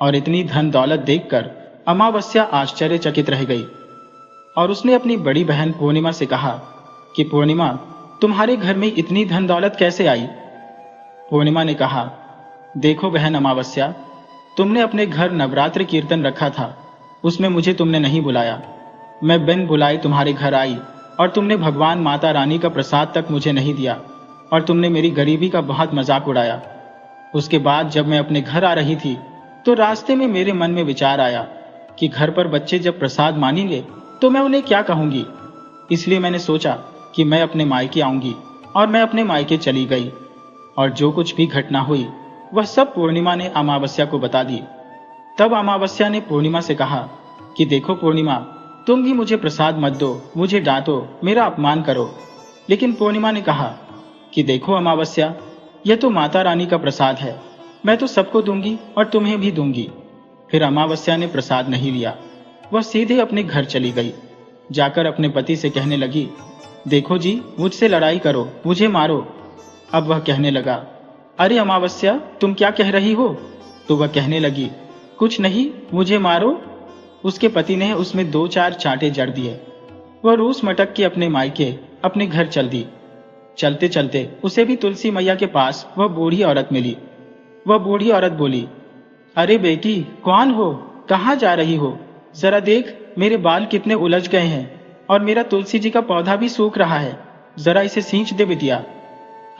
और इतनी धन दौलत देखकर अमावस्या आश्चर्यचकित रह गई। और उसने अपनी बड़ी बहन पूर्णिमा से कहा कि पूर्णिमा, तुम्हारे घर में इतनी धन दौलत कैसे आई? पूर्णिमा ने कहा, देखो बहन अमावस्या, तुमने अपने घर नवरात्रि कीर्तन रखा था, उसमें मुझे तुमने नहीं बुलाया। मैं बिन बुलाए तुम्हारे घर आई और तुमने भगवान माता रानी का प्रसाद तक मुझे नहीं दिया, और तुमने मेरी गरीबी का बहुत मजाक उड़ाया। उसके बाद जब मैं अपने घर आ रही थी तो रास्ते में मेरे मन में विचार आया कि घर पर बच्चे जब प्रसाद मांगेंगे तो मैं उन्हें क्या कहूंगी। इसलिए मैंने सोचा कि मैं अपने मायके आऊंगी, और मैं अपने मायके चली गई। और जो कुछ भी घटना हुई वह सब पूर्णिमा ने अमावस्या को बता दी। तब अमावस्या ने पूर्णिमा से कहा कि देखो पूर्णिमा, तुम भी मुझे प्रसाद मत दो, मुझे डांटो, मेरा अपमान करो। लेकिन पूर्णिमा ने कहा कि देखो अमावस्या, यह तो माता रानी का प्रसाद है, मैं तो सबको दूंगी और तुम्हें भी दूंगी। फिर अमावस्या ने प्रसाद नहीं लिया, वह सीधे अपने घर चली गई। जाकर अपने पति से कहने लगी, देखो जी, मुझसे लड़ाई करो, मुझे मारो। अब वह कहने लगा, अरे अमावस्या, तुम क्या कह रही हो? तो वह कहने लगी, कुछ नहीं, मुझे मारो। उसके पति ने उसमें 2-4 चांटे जड़ दिए। वह रूस मटक के अपने मायके अपने घर चल दी। चलते चलते उसे भी तुलसी मैया के पास वह बूढ़ी औरत मिली। वह बूढ़ी औरत बोली, अरे बेटी, कौन हो? कहाँ जा रही हो? जरा देख, मेरे बाल कितने उलझ गए हैं और मेरा तुलसी जी का पौधा भी सूख रहा है, जरा इसे सींच दे बिटिया।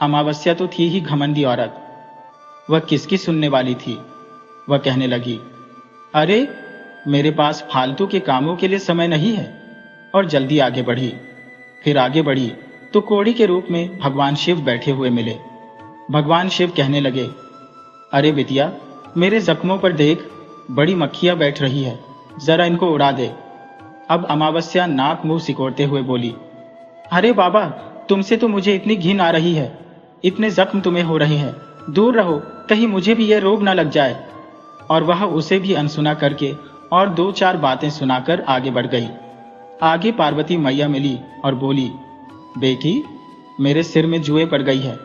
अमावस्या तो थी ही घमंडी औरत, वह किसकी सुनने वाली थी। वह कहने लगी, अरे मेरे पास फालतू के कामों के लिए समय नहीं है, और जल्दी आगे बढ़ी। फिर आगे बढ़ी तो कोढ़ी के रूप में भगवान शिव बैठे हुए मिले। भगवान शिव कहने लगे, अरे बिटिया, मेरे जख्मों पर देख, बड़ी मक्खियां बैठ रही है, जरा इनको उड़ा दे। अब अमावस्या नाक मुंह सिकोड़ते हुए बोली, अरे बाबा, तुमसे तो मुझे इतनी घिन आ रही है, इतने जख्म तुम्हें हो रहे हैं, दूर रहो, कहीं मुझे भी यह रोग न लग जाए। और वह उसे भी अनसुना करके और 2-4 बातें सुनाकर आगे बढ़ गई। आगे पार्वती मैया मिली और बोली, बेटी, मेरे सिर में जुएं पड़ गई है,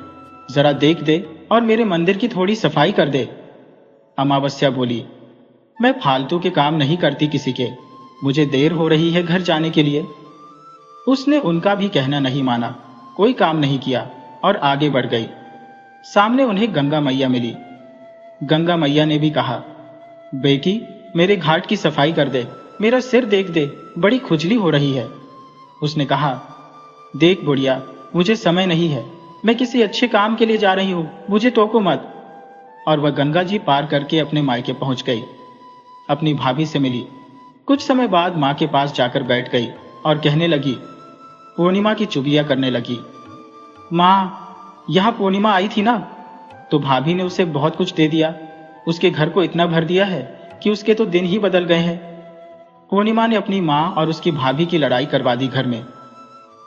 जरा देख दे और मेरे मंदिर की थोड़ी सफाई कर दे। अमावस्या बोली, मैं फालतू के काम नहीं करती किसी के, मुझे देर हो रही है घर जाने के लिए। उसने उनका भी कहना नहीं माना, कोई काम नहीं किया और आगे बढ़ गई। सामने उन्हें गंगा मैया मिली। गंगा मैया ने भी कहा, बेटी, मेरे घाट की सफाई कर दे, मेरा सिर देख दे, बड़ी खुजली हो रही है। उसने कहा, देख बुढ़िया, मुझे समय नहीं है, मैं किसी अच्छे काम के लिए जा रही हूं, मुझे टोको मत। और वह गंगा जी पार करके अपने मायके पहुंच गई। अपनी भाभी से मिली। कुछ समय बाद मां के पास जाकर बैठ गई और कहने लगी, पूर्णिमा की चुगलियां करने लगी। मां, यहां पूर्णिमा आई थी ना? तो भाभी ने उसे बहुत कुछ दे दिया, उसके घर को इतना भर दिया है कि उसके तो दिन ही बदल गए हैं। पूर्णिमा ने अपनी मां और उसकी भाभी की लड़ाई करवा दी घर में।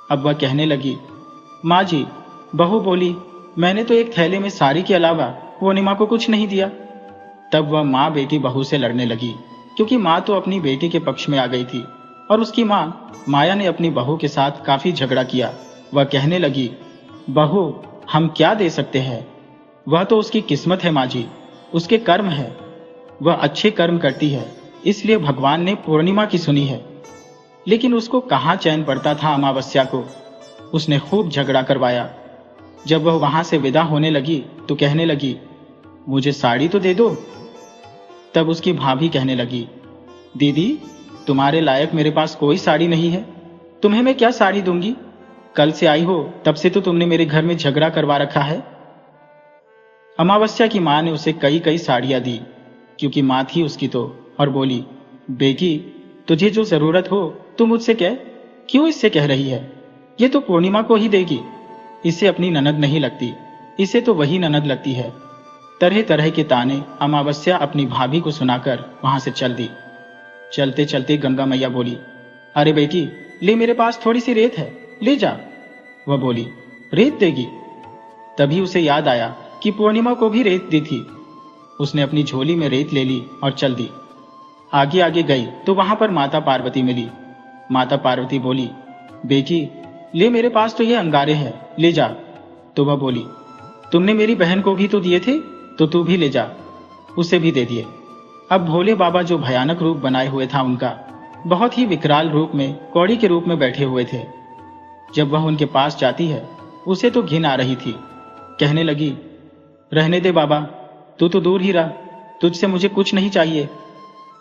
अब वह कहने लगी, माँ जी, बहू बोली, मैंने तो एक थैले में साड़ी के अलावा पूर्णिमा को कुछ नहीं दिया। तब वह माँ बेटी बहू से लड़ने लगी, क्योंकि माँ तो अपनी बेटी के पक्ष में आ गई थी और उसकी माँ माया ने अपनी बहू के साथ काफी झगड़ा किया। वह कहने लगी, बहू, हम क्या दे सकते हैं, वह तो उसकी किस्मत है माँ जी, उसके कर्म है, वह अच्छे कर्म करती है, इसलिए भगवान ने पूर्णिमा की सुनी है। लेकिन उसको कहाँ चैन पड़ता था अमावस्या को, उसने खूब झगड़ा करवाया। जब वह वहां से विदा होने लगी तो कहने लगी, मुझे साड़ी तो दे दो। तब उसकी भाभी कहने लगी, दीदी, तुम्हारे लायक मेरे पास कोई साड़ी नहीं है, तुम्हें मैं क्या साड़ी दूंगी, कल से आई हो तब से तो तुमने मेरे घर में झगड़ा करवा रखा है। अमावस्या की मां ने उसे कई कई साड़ियां दी, क्योंकि मां थी उसकी तो, और बोली, बेटी, तुझे जो जरूरत हो तू मुझसे कह, क्यों इससे कह रही है, ये तो पूर्णिमा को ही देगी। इसे अपनी ननद नहीं लगती, इसे तो वही ननद लगती है। तरह तरह के ताने अमावस्या अपनी भाभी को सुनाकर वहां से चल दी। चलते चलते गंगा मैया बोली, अरे बेटी, ले मेरे पास थोड़ी सी रेत है, ले जा। वह बोली, रेत देगी? तभी उसे याद आया कि पूर्णिमा को भी रेत दी थी। उसने अपनी झोली में रेत ले ली और चल दी। आगे आगे गई तो वहां पर माता पार्वती मिली। माता पार्वती बोली, बेटी, ले मेरे पास तो ये अंगारे हैं, ले जा। तो वह बोली, तुमने मेरी बहन को भी तो दिए थे, तो तू भी ले जा। उसे भी दे दिए। अब भोले बाबा जो भयानक रूप बनाए हुए था उनका, बहुत ही विकराल रूप में कौड़ी के रूप में बैठे हुए थे। जब वह उनके पास जाती है, उसे तो घिन आ रही थी। कहने लगी, रहने दे बाबा, तू तो दूर ही रह, तुझसे मुझे कुछ नहीं चाहिए।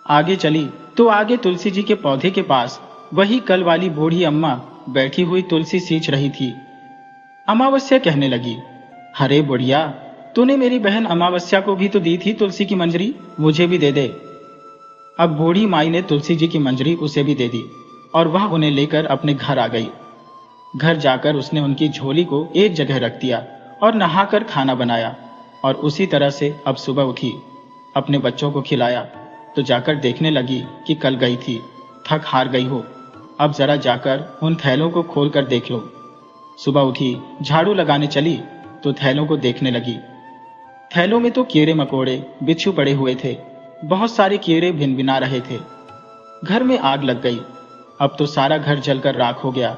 आगे चली तो आगे तुलसी जी के पौधे के पास वही कल वाली बूढ़ी अम्मा बैठी हुई तुलसी सींच रही थी। अमावस्या कहने लगी, अरे बुढ़िया, तूने मेरी बहन अमावस्या को भी तो दी थी तुलसी की मंजरी, मुझे भी दे दे। अब बूढ़ी माई ने तुलसी जी की मंजरी उसे भी दे दी और वह उन्हें लेकर अपने घर आ गई। घर जाकर उसने उनकी झोली को एक जगह रख दिया और नहाकर खाना बनाया। और उसी तरह से अब सुबह उठी, अपने बच्चों को खिलाया, तो जाकर देखने लगी कि कल गई थी, थक हार गई हो, अब जरा जाकर उन थैलों को खोल कर देख लो। सुबह उठी, झाड़ू लगाने चली तो थैलों को देखने लगी। थैलों में तो कीड़े मकोड़े बिच्छू पड़े हुए थे, बहुत सारे कीड़े भिनभिना रहे थे। घर में आग लग गई, अब तो सारा घर जलकर राख हो गया।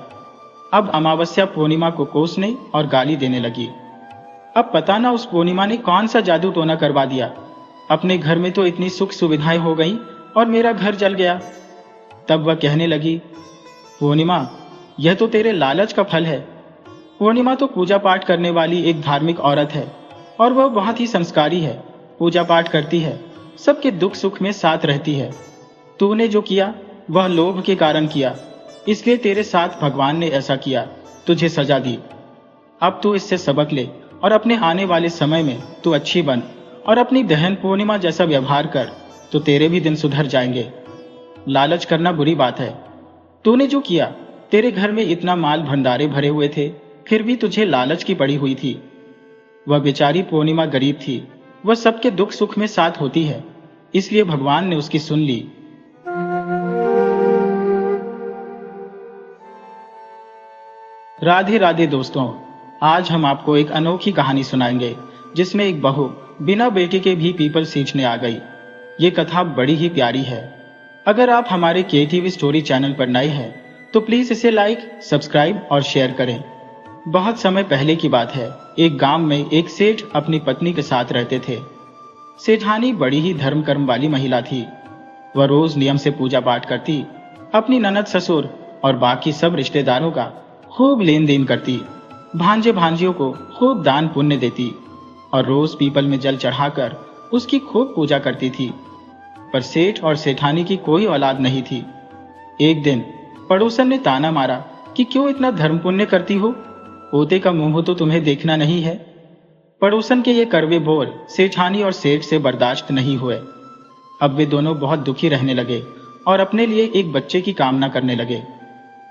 अब अमावस्या पूर्णिमा को कोसने और गाली देने लगी। अब पता ना उस पूर्णिमा ने कौन सा जादू टोना करवा दिया, अपने घर में तो इतनी सुख सुविधाएं हो गई और मेरा घर जल गया। तब वह कहने लगी, पूर्णिमा, यह तो तेरे लालच का फल है। पूर्णिमा तो पूजा पाठ करने वाली एक धार्मिक औरत है और वह बहुत ही संस्कारी है, पूजा पाठ करती है, सबके दुख सुख में साथ रहती है। तूने जो किया वह लोभ के कारण किया, इसलिए तेरे साथ भगवान ने ऐसा किया, तुझे सजा दी। अब तू इससे सबक ले और अपने आने वाले समय में तू अच्छी बन और अपनी बहन पूर्णिमा जैसा व्यवहार कर, तो तेरे भी दिन सुधर जाएंगे। लालच करना बुरी बात है। तूने जो किया, तेरे घर में इतना माल भंडारे भरे हुए थे, फिर भी तुझे लालच की पड़ी हुई थी। वह बेचारी पूर्णिमा गरीब थी, वह सबके दुख सुख में साथ होती है, इसलिए भगवान ने उसकी सुन ली। राधे राधे दोस्तों, आज हम आपको एक अनोखी कहानी सुनाएंगे जिसमें एक बहू बिना बेटे के भी पीपल सींचने आ गई। ये कथा बड़ी ही प्यारी है। अगर आप हमारे KTV स्टोरी चैनल पर नए हैं तो प्लीज इसे लाइक, सब्सक्राइब और शेयर करें। बहुत समय पहले की बात है, एक गांव में एक सेठ अपनी पत्नी के साथ रहते थे। सेठानी बड़ी ही धर्म कर्म वाली महिला थी। वह रोज नियम से पूजा पाठ करती, अपनी ननद ससुर और बाकी सब रिश्तेदारों का खूब लेन देन करती, भांजे भांजियों को खूब दान पुण्य देती और रोज पीपल में जल चढ़ाकर उसकी खूब पूजा करती थी। पर सेठ और सेठानी की कोई औलाद नहीं थी। एक दिन पड़ोसन ने ताना मारा कि क्यों इतना धर्म पुण्य करती हो, पोते का मुंह तो तुम्हें देखना नहीं है। पड़ोसन के ये कड़वे बोल सेठानी और सेठ से बर्दाश्त नहीं हुए। अब वे दोनों बहुत दुखी रहने लगे और अपने लिए एक बच्चे की कामना करने लगे।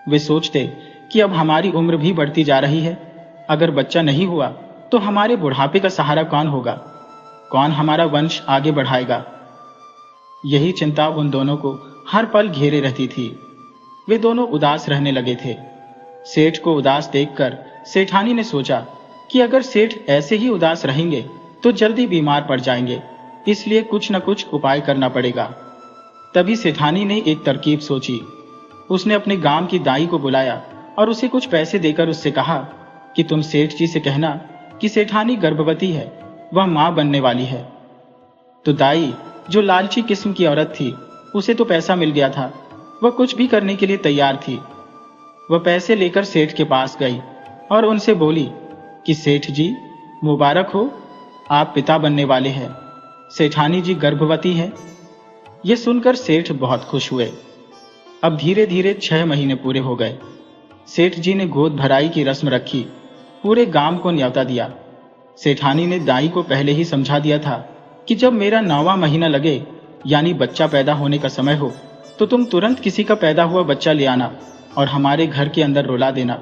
वे सोचते कि अब हमारी उम्र भी बढ़ती जा रही है, अगर बच्चा नहीं हुआ तो हमारे बुढ़ापे का सहारा कौन होगा, कौन हमारा वंश आगे बढ़ाएगा। यही चिंता उन दोनों को हर पल घेरे रहती थी। वे दोनों उदास रहने लगे थे। सेठ को उदास देखकर सेठानी ने सोचा कि अगर सेठ ऐसे ही उदास रहेंगे तो जल्दी बीमार पड़ जाएंगे, इसलिए कुछ न कुछ उपाय करना पड़ेगा। तभी सेठानी ने एक तरकीब सोची। उसने अपने गांव की दाई को बुलाया और उसे कुछ पैसे देकर उससे कहा कि तुम सेठ जी से कहना कि सेठानी गर्भवती है, वह मां बनने वाली है। तो दाई, जो लालची किस्म की औरत थी, उसे तो पैसा मिल गया था, वह कुछ भी करने के लिए तैयार थी। वह पैसे लेकर सेठ के पास गई और उनसे बोली कि सेठ जी, मुबारक हो, आप पिता बनने वाले हैं, सेठानी जी गर्भवती है। यह सुनकर सेठ बहुत खुश हुए। अब धीरे धीरे 6 महीने पूरे हो गए। सेठ जी ने गोद भराई की रस्म रखी, पूरे गांव को न्योता दिया। सेठानी ने दाई को पहले ही समझा दिया था कि जब मेरा 9वां महीना लगे, यानी बच्चा पैदा होने का समय हो, तो तुम तुरंत किसी का पैदा हुआ बच्चा ले आना और हमारे घर के अंदर रुला देना।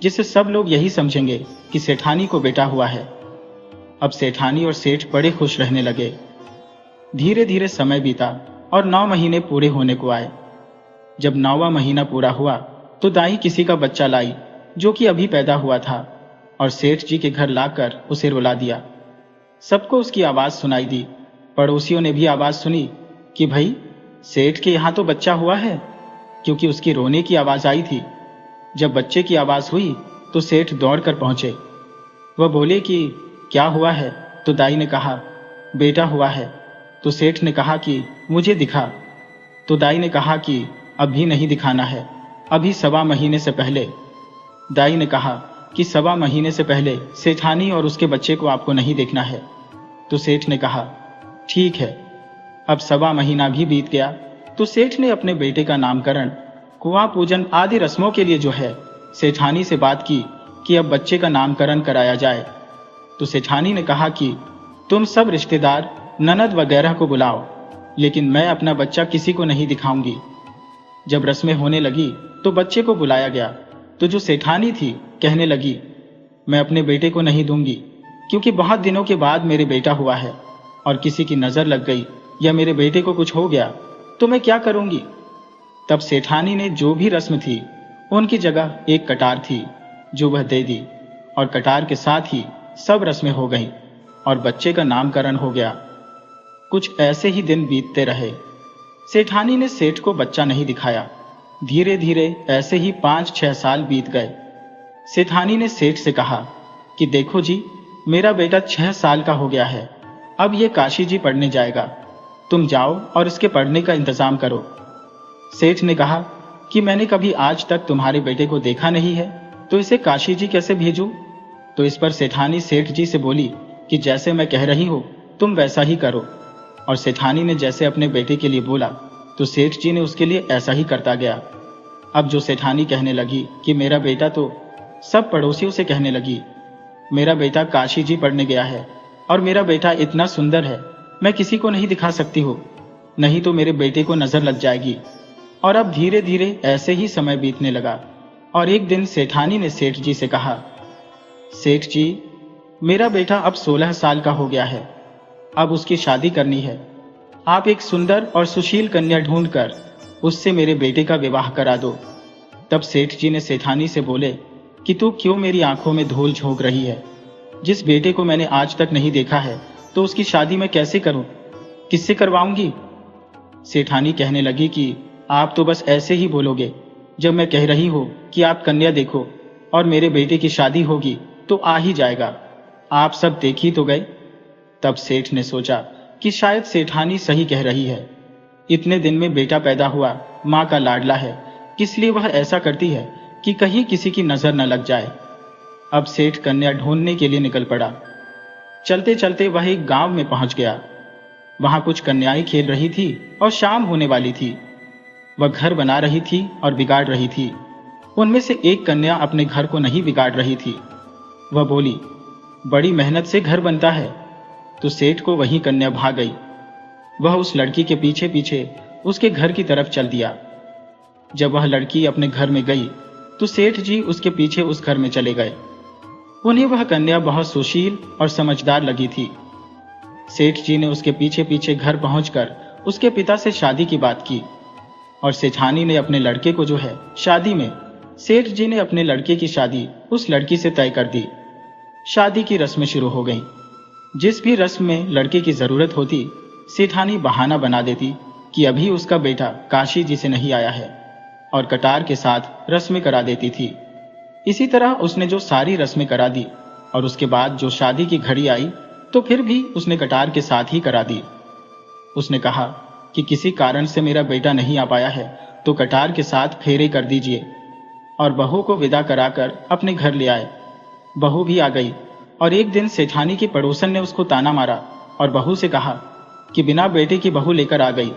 जिससे सब लोग यही समझेंगे कि सेठानी को बेटा हुआ है। अब सेठानी और सेठ बड़े खुश रहने लगे। धीरे धीरे समय बीता और 9 महीने पूरे होने को आए। जब 9वां महीना पूरा हुआ तो दाई किसी का बच्चा लाई जो कि अभी पैदा हुआ था और सेठ जी के घर लाकर उसे रुला दिया। सबको उसकी आवाज सुनाई दी। पड़ोसियों ने भी आवाज सुनी कि भाई सेठ के यहाँ तो बच्चा हुआ है, क्योंकि उसकी रोने की आवाज आई थी। जब बच्चे की आवाज हुई तो सेठ दौड़कर पहुंचे। वह बोले कि क्या हुआ है? तो दाई ने कहा बेटा हुआ है। तो सेठ ने कहा कि मुझे दिखा। तो दाई ने कहा कि अभी नहीं दिखाना है, अभी 1.25 महीने से पहले। दाई ने कहा कि 1.25 महीने से पहले सेठानी और उसके बच्चे को आपको नहीं देखना है। तो सेठ ने कहा ठीक है। अब 1.25 महीना भी बीत गया तो सेठ ने अपने बेटे का नामकरण, कुआं पूजन आदि रस्मों के लिए जो है सेठानी से बात की कि अब बच्चे का नामकरण कराया जाए। तो सेठानी ने कहा कि तुम सब रिश्तेदार, ननद वगैरह को बुलाओ, लेकिन मैं अपना बच्चा किसी को नहीं दिखाऊंगी। जब रस्में होने लगी तो बच्चे को बुलाया गया तो जो सेठानी थी कहने लगी मैं अपने बेटे को नहीं दूंगी, क्योंकि बहुत दिनों के बाद मेरे बेटा हुआ है और किसी की नजर लग गई या मेरे बेटे को कुछ हो गया तो मैं क्या करूंगी। तब सेठानी ने जो भी रस्म थी उनकी जगह एक कटार थी जो वह दे दी और कटार के साथ ही सब रस्में हो गईं और बच्चे का नामकरण हो गया। कुछ ऐसे ही दिन बीतते रहे। सेठानी ने सेठ को बच्चा नहीं दिखाया। धीरे धीरे ऐसे ही 5-6 साल बीत गए। सेठानी ने सेठ से कहा कि देखो जी, मेरा बेटा 6 साल का हो गया है, अब ये काशी जी पढ़ने जाएगा, तुम जाओ और इसके पढ़ने का इंतजाम करो। सेठ ने कहा कि मैंने कभी आज तक तुम्हारे बेटे को देखा नहीं है, तो इसे काशी जी कैसे भेजूं? तो इस पर सेठानी सेठ जी से बोली कि जैसे मैं कह रही हूं तुम वैसा ही करो। और सेठानी ने जैसे अपने बेटे के लिए बोला तो सेठ जी ने उसके लिए ऐसा ही करता गया। अब जो सेठानी कहने लगी कि मेरा बेटा, तो सब पड़ोसियों से कहने लगी मेरा बेटा काशी जी पढ़ने गया है और मेरा बेटा इतना सुंदर है, मैं किसी को नहीं दिखा सकती हूँ, नहीं तो मेरे बेटे को नजर लग जाएगी। और अब धीरे धीरे ऐसे ही समय बीतने लगा और एक दिन सेठानी ने सेठ जी से कहा सेठ जी, मेरा बेटा अब 16 साल का हो गया है, अब उसकी शादी करनी है। आप एक सुंदर और सुशील कन्या ढूंढकर उससे मेरे बेटे का विवाह करा दो। तब सेठ जी ने सेठानी से बोले कि तू क्यों मेरी आंखों में धूल झोंक रही है? जिस बेटे को मैंने आज तक नहीं देखा है तो उसकी शादी मैं कैसे करूं? किससे करवाऊंगी? सेठानी कहने लगी कि आप तो बस ऐसे ही बोलोगे, जब मैं कह रही हूं कि आप कन्या देखो और मेरे बेटे की शादी होगी तो आ ही जाएगा, आप सब देख ही तो गए। तब सेठ ने सोचा कि शायद सेठानी सही कह रही है, इतने दिन में बेटा पैदा हुआ, माँ का लाडला है, इसलिए वह ऐसा करती है कि कहीं किसी की नजर न लग जाए। अब सेठ कन्या ढूंढने के लिए निकल पड़ा। चलते चलते वह एक गांव में पहुंच गया। वहां कुछ कन्याएं खेल रही थी और शाम होने वाली थी। वह घर बना रही थी और बिगाड़ रही थी। उनमें से एक कन्या अपने घर को नहीं बिगाड़ रही थी। वह बोली बड़ी मेहनत से घर बनता है। तो सेठ को वही कन्या भाग गई। वह उस लड़की के पीछे पीछे उसके घर की तरफ चल दिया। जब वह लड़की अपने घर में गई तो सेठ जी उसके पीछे उस घर में चले गए। उन्हें वह कन्या बहुत सुशील और समझदार लगी थी। सेठ जी ने उसके पीछे पीछे घर पहुंचकर उसके पिता से शादी की बात की और सेठानी ने अपने लड़के को जो है शादी में, सेठ जी ने अपने लड़के की शादी उस लड़की से तय कर दी। शादी की रस्में शुरू हो गईं। जिस भी रस्म में लड़के की जरूरत होती, सेठानी बहाना बना देती कि अभी उसका बेटा काशी जी से नहीं आया है और कटार के साथ रस्में करा देती थी। इसी तरह उसने जो सारी रस्में करा दी और उसके बाद जो शादी की घड़ी आई तो फिर भी उसने कटार के साथ ही करा दी। उसने कहा कि किसी कारण से मेरा बेटा नहीं आ पाया है तो कटार के साथ फेरे कर दीजिए और बहू को विदा कराकर अपने घर ले आए। बहू भी आ गई और एक दिन सेठानी की पड़ोसन ने उसको ताना मारा और बहू से कहा कि बिना बेटे की बहू लेकर आ गई,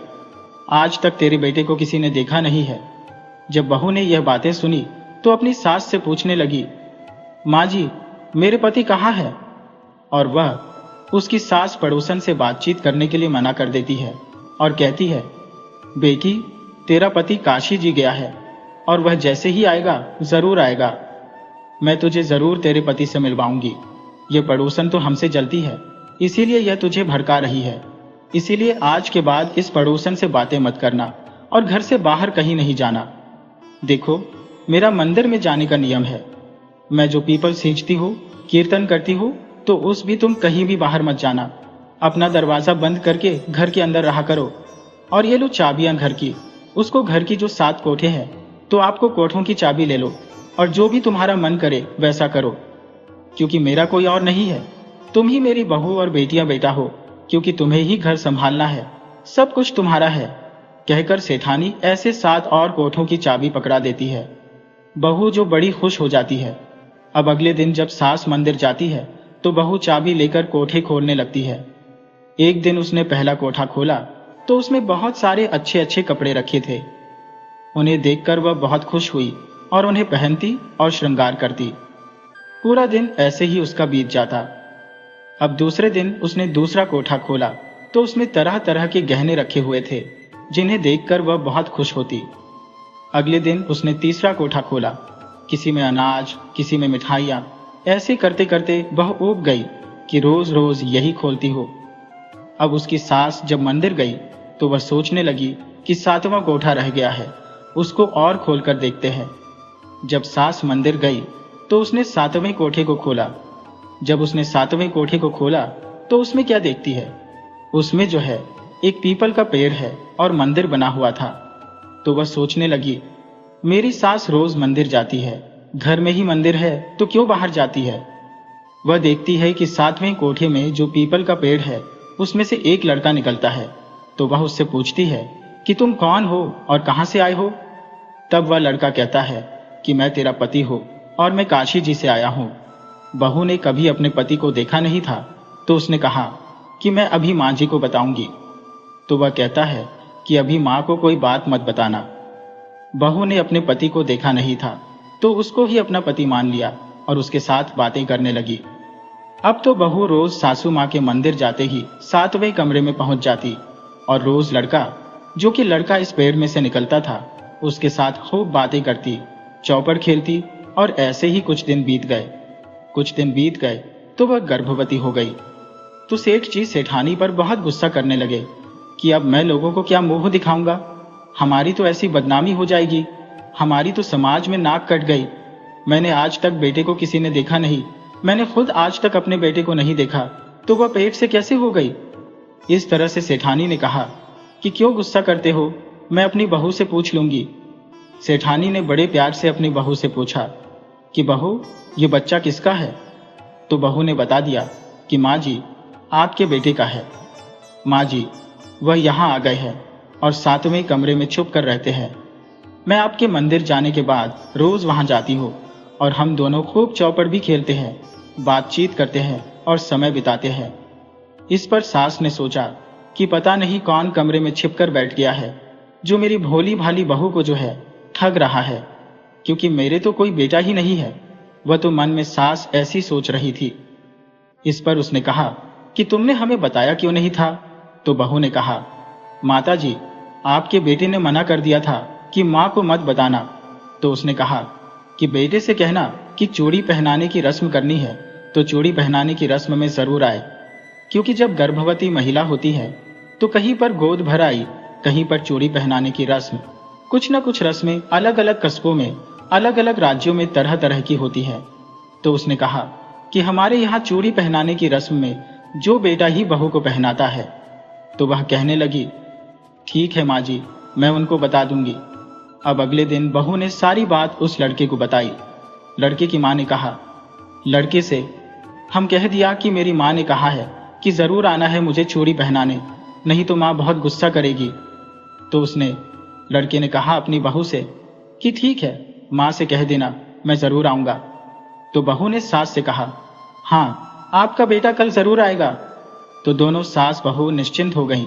आज तक तेरे बेटे को किसी ने देखा नहीं है। जब बहू ने यह बातें सुनी तो अपनी सास से पूछने लगी, माँ जी, मेरे पति कहाँ है? और वह उसकी सास पड़ोसन से बातचीत करने के लिए मना कर देती है और कहती है, बेटी, तेरा पति काशी जी गया है और वह जैसे ही आएगा जरूर आएगा। मैं तुझे जरूर तेरे पति से मिलवाऊंगी। ये पड़ोसन तो हमसे जलती है, इसीलिए यह तुझे भड़का रही है। इसीलिए आज के बाद इस पड़ोसन से बातें मत करना और घर से बाहर कहीं नहीं जाना। देखो, मेरा मंदिर में जाने का नियम है। मैं जो पीपल सींचती हूँ, कीर्तन करती हूँ, तो उस भी तुम कहीं भी बाहर मत जाना। अपना दरवाजा बंद करके घर के अंदर रहा करो। और ये लो चाबियां घर की। उसको घर की जो 7 कोठे हैं, तो आपको कोठों की चाबी ले लो और जो भी तुम्हारा मन करे वैसा करो, क्योंकि मेरा कोई और नहीं है। तुम ही मेरी बहू और बेटियां बेटा हो, क्योंकि तुम्हें ही घर संभालना है। सब कुछ तुम्हारा है। कहकर सेठानी ऐसे 7 और कोठों की चाबी पकड़ा देती है। बहू जो बड़ी खुश हो जाती है। अब अगले दिन जब सास मंदिर जाती है तो बहू चाबी लेकर कोठे खोलने लगती है। एक दिन उसने पहला कोठा खोला तो उसमें बहुत सारे अच्छे अच्छे कपड़े रखे थे। उन्हें देखकर वह बहुत खुश हुई और उन्हें पहनती और श्रृंगार करती। पूरा दिन ऐसे ही उसका बीत जाता। अब दूसरे दिन उसने दूसरा कोठा खोला तो उसमें तरह तरह के गहने रखे हुए थे, जिन्हें देखकर वह बहुत खुश होती। अगले दिन उसने तीसरा कोठा खोला। किसी में अनाज, किसी में मिठाइयाँ। ऐसे करते करते वह ऊब गई कि रोज रोज यही खोलती हो। अब उसकी सास जब मंदिर गई तो वह सोचने लगी कि 7वां कोठा रह गया है, उसको और खोलकर देखते हैं। जब सास मंदिर गई तो उसने 7वें कोठे को खोला। जब उसने 7वें कोठे को खोला तो उसमें क्या देखती है? उसमें जो है एक पीपल का पेड़ है और मंदिर बना हुआ था। तो वह सोचने लगी, मेरी सास रोज मंदिर जाती है, घर में ही मंदिर है तो क्यों बाहर जाती है? वह देखती है कि 7वें कोठे में जो पीपल का पेड़ है उसमें से एक लड़का निकलता है। तो वह उससे पूछती है कि तुम कौन हो और कहां से आए हो? तब वह लड़का कहता है कि मैं तेरा पति हूं और मैं काशी जी से आया हूं। बहू ने कभी अपने पति को देखा नहीं था, तो उसने कहा कि मैं अभी माँ जी को बताऊंगी। तो वह कहता है कि अभी माँ को कोई बात मत बताना। बहू ने अपने पति को देखा नहीं था, तो उसको ही अपना पति मान लिया और उसके साथ बातें करने लगी। अब तो बहू रोज सासू माँ के मंदिर जाते ही 7वें कमरे में पहुंच जाती और रोज लड़का, जो कि लड़का इस पेड़ में से निकलता था, उसके साथ खूब बातें करती, चौपड़ खेलती। और ऐसे ही कुछ दिन बीत गए तो वह गर्भवती हो गई। तो सेठ जी सेठानी पर बहुत गुस्सा करने लगे कि अब मैं लोगों को क्या मुंह दिखाऊंगा, हमारी तो ऐसी बदनामी हो जाएगी, हमारी तो समाज में नाक कट गई। मैंने आज तक बेटे को किसी ने देखा नहीं, मैंने खुद आज तक अपने बेटे को नहीं देखा, तो वह पेट से कैसे हो गई? इस तरह से सेठानी ने कहा कि क्यों गुस्सा करते हो, मैं अपनी बहू से पूछ लूंगी। सेठानी ने बड़े प्यार से अपनी बहू से पूछा कि बहू, ये बच्चा किसका है? तो बहू ने बता दिया कि माँ जी, आपके बेटे का है। माँ जी, वह यहाँ आ गए हैं और 7वें कमरे में छुप कर रहते हैं। मैं आपके मंदिर जाने के बाद रोज वहां जाती हूँ और हम दोनों खूब चौपड़ भी खेलते हैं, बातचीत करते हैं और समय बिताते हैं। इस पर सास ने सोचा कि पता नहीं कौन कमरे में छिपकर बैठ गया है, जो मेरी भोली भाली बहू को जो है ठग रहा है, क्योंकि मेरे तो कोई बेटा ही नहीं है। वह तो मन में सास ऐसी सोच रही थी। इस पर उसने कहा कि तुमने हमें बताया क्यों नहीं था? तो बहू ने कहा, माता जी, आपके बेटे ने मना कर दिया था कि माँ को मत बताना। तो उसने कहा कि बेटे से कहना कि चूड़ी पहनाने की रस्म करनी है तो चूड़ी पहनाने की रस्म में जरूर आए, क्योंकि जब गर्भवती महिला होती है तो कहीं पर गोद भर आई, कहीं पर चूड़ी पहनाने की रस्म। कुछ न कुछ रस्में अलग अलग कस्बों में, अलग अलग राज्यों में तरह तरह की होती है। तो उसने कहा कि हमारे यहाँ चूड़ी पहनाने की रस्म में जो बेटा ही बहू को पहनाता है। तो वह कहने लगी, ठीक है माँ जी, मैं उनको बता दूंगी। अब अगले दिन बहू ने सारी बात उस लड़के को बताई। लड़के की माँ ने कहा लड़के से, हम कह दिया कि मेरी माँ ने कहा है कि जरूर आना है मुझे चूड़ी पहनाने, नहीं तो माँ बहुत गुस्सा करेगी। तो उसने, लड़के ने कहा अपनी बहू से कि ठीक है, माँ से कह देना, मैं जरूर आऊंगा। तो बहू ने सास से कहा, हाँ, आपका बेटा कल जरूर आएगा। तो दोनों सास बहू निश्चिंत हो गईं।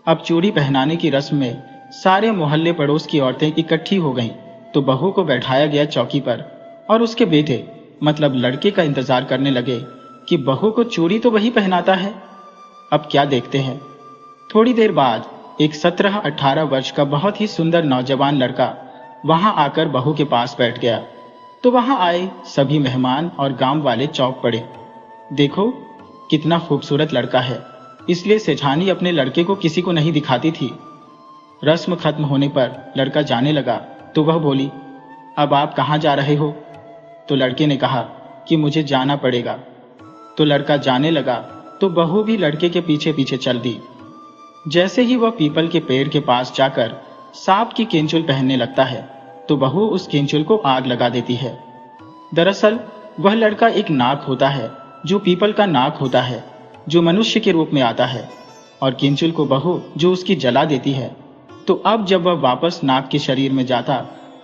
अब चूड़ी पहनाने की रस्म में सारे मोहल्ले पड़ोस की औरतें इकट्ठी हो गईं। तो बहू को बैठाया गया चौकी पर और उसके बेटे मतलब लड़के का इंतजार करने लगे कि बहू को चूड़ी तो वही पहनाता है। अब क्या देखते हैं। थोड़ी देर बाद एक 17-18 वर्ष का बहुत ही सुंदर नौजवान लड़का वहां आकर बहू के पास बैठ गया। तो वहां आए सभी मेहमान और गांव वाले चौंक पड़े। देखो कितना खूबसूरत लड़का है, इसलिए सेठानी अपने लड़के को किसी को नहीं दिखाती थी। रस्म खत्म होने पर लड़का जाने लगा तो वह बोली, अब आप कहाँ जा रहे हो? तो लड़के ने कहा कि मुझे जाना पड़ेगा। तो लड़का जाने लगा तो बहू भी लड़के के पीछे पीछे चल दी। जैसे ही वह पीपल के पेड़ के पास जाकर सांप की केंचुल पहनने लगता है तो बहू उस केंचुल को आग लगा देती है। दरअसल वह लड़का एक नाग होता है, जो पीपल का नाग होता है, जो मनुष्य के रूप में आता है, और केंचुल को बहू जो उसकी जला देती है। तो अब जब वह वापस नाग के शरीर में जाता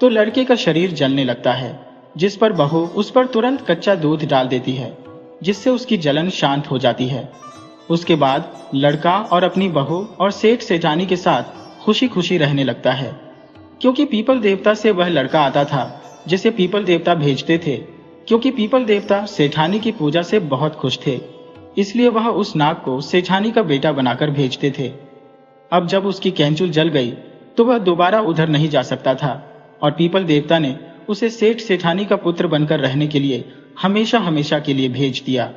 तो लड़के का शरीर जलने लगता है, जिस पर बहू उस पर तुरंत कच्चा दूध डाल देती है, जिससे उसकी जलन शांत हो जाती है। उसके बाद लड़का और अपनी बहू और सेठ सेठानी के साथ खुशी खुशी रहने लगता है। क्योंकि पीपल देवता से वह लड़का आता था जिसे पीपल देवता भेजते थे, क्योंकि पीपल देवता सेठानी की पूजा से बहुत खुश थे, इसलिए वह उस नाग को सेठानी का बेटा बनाकर भेजते थे। अब जब उसकी कैंचुल जल गई तो वह दोबारा उधर नहीं जा सकता था, और पीपल देवता ने उसे सेठ सेठानी का पुत्र बनकर रहने के लिए हमेशा हमेशा के लिए भेज दिया।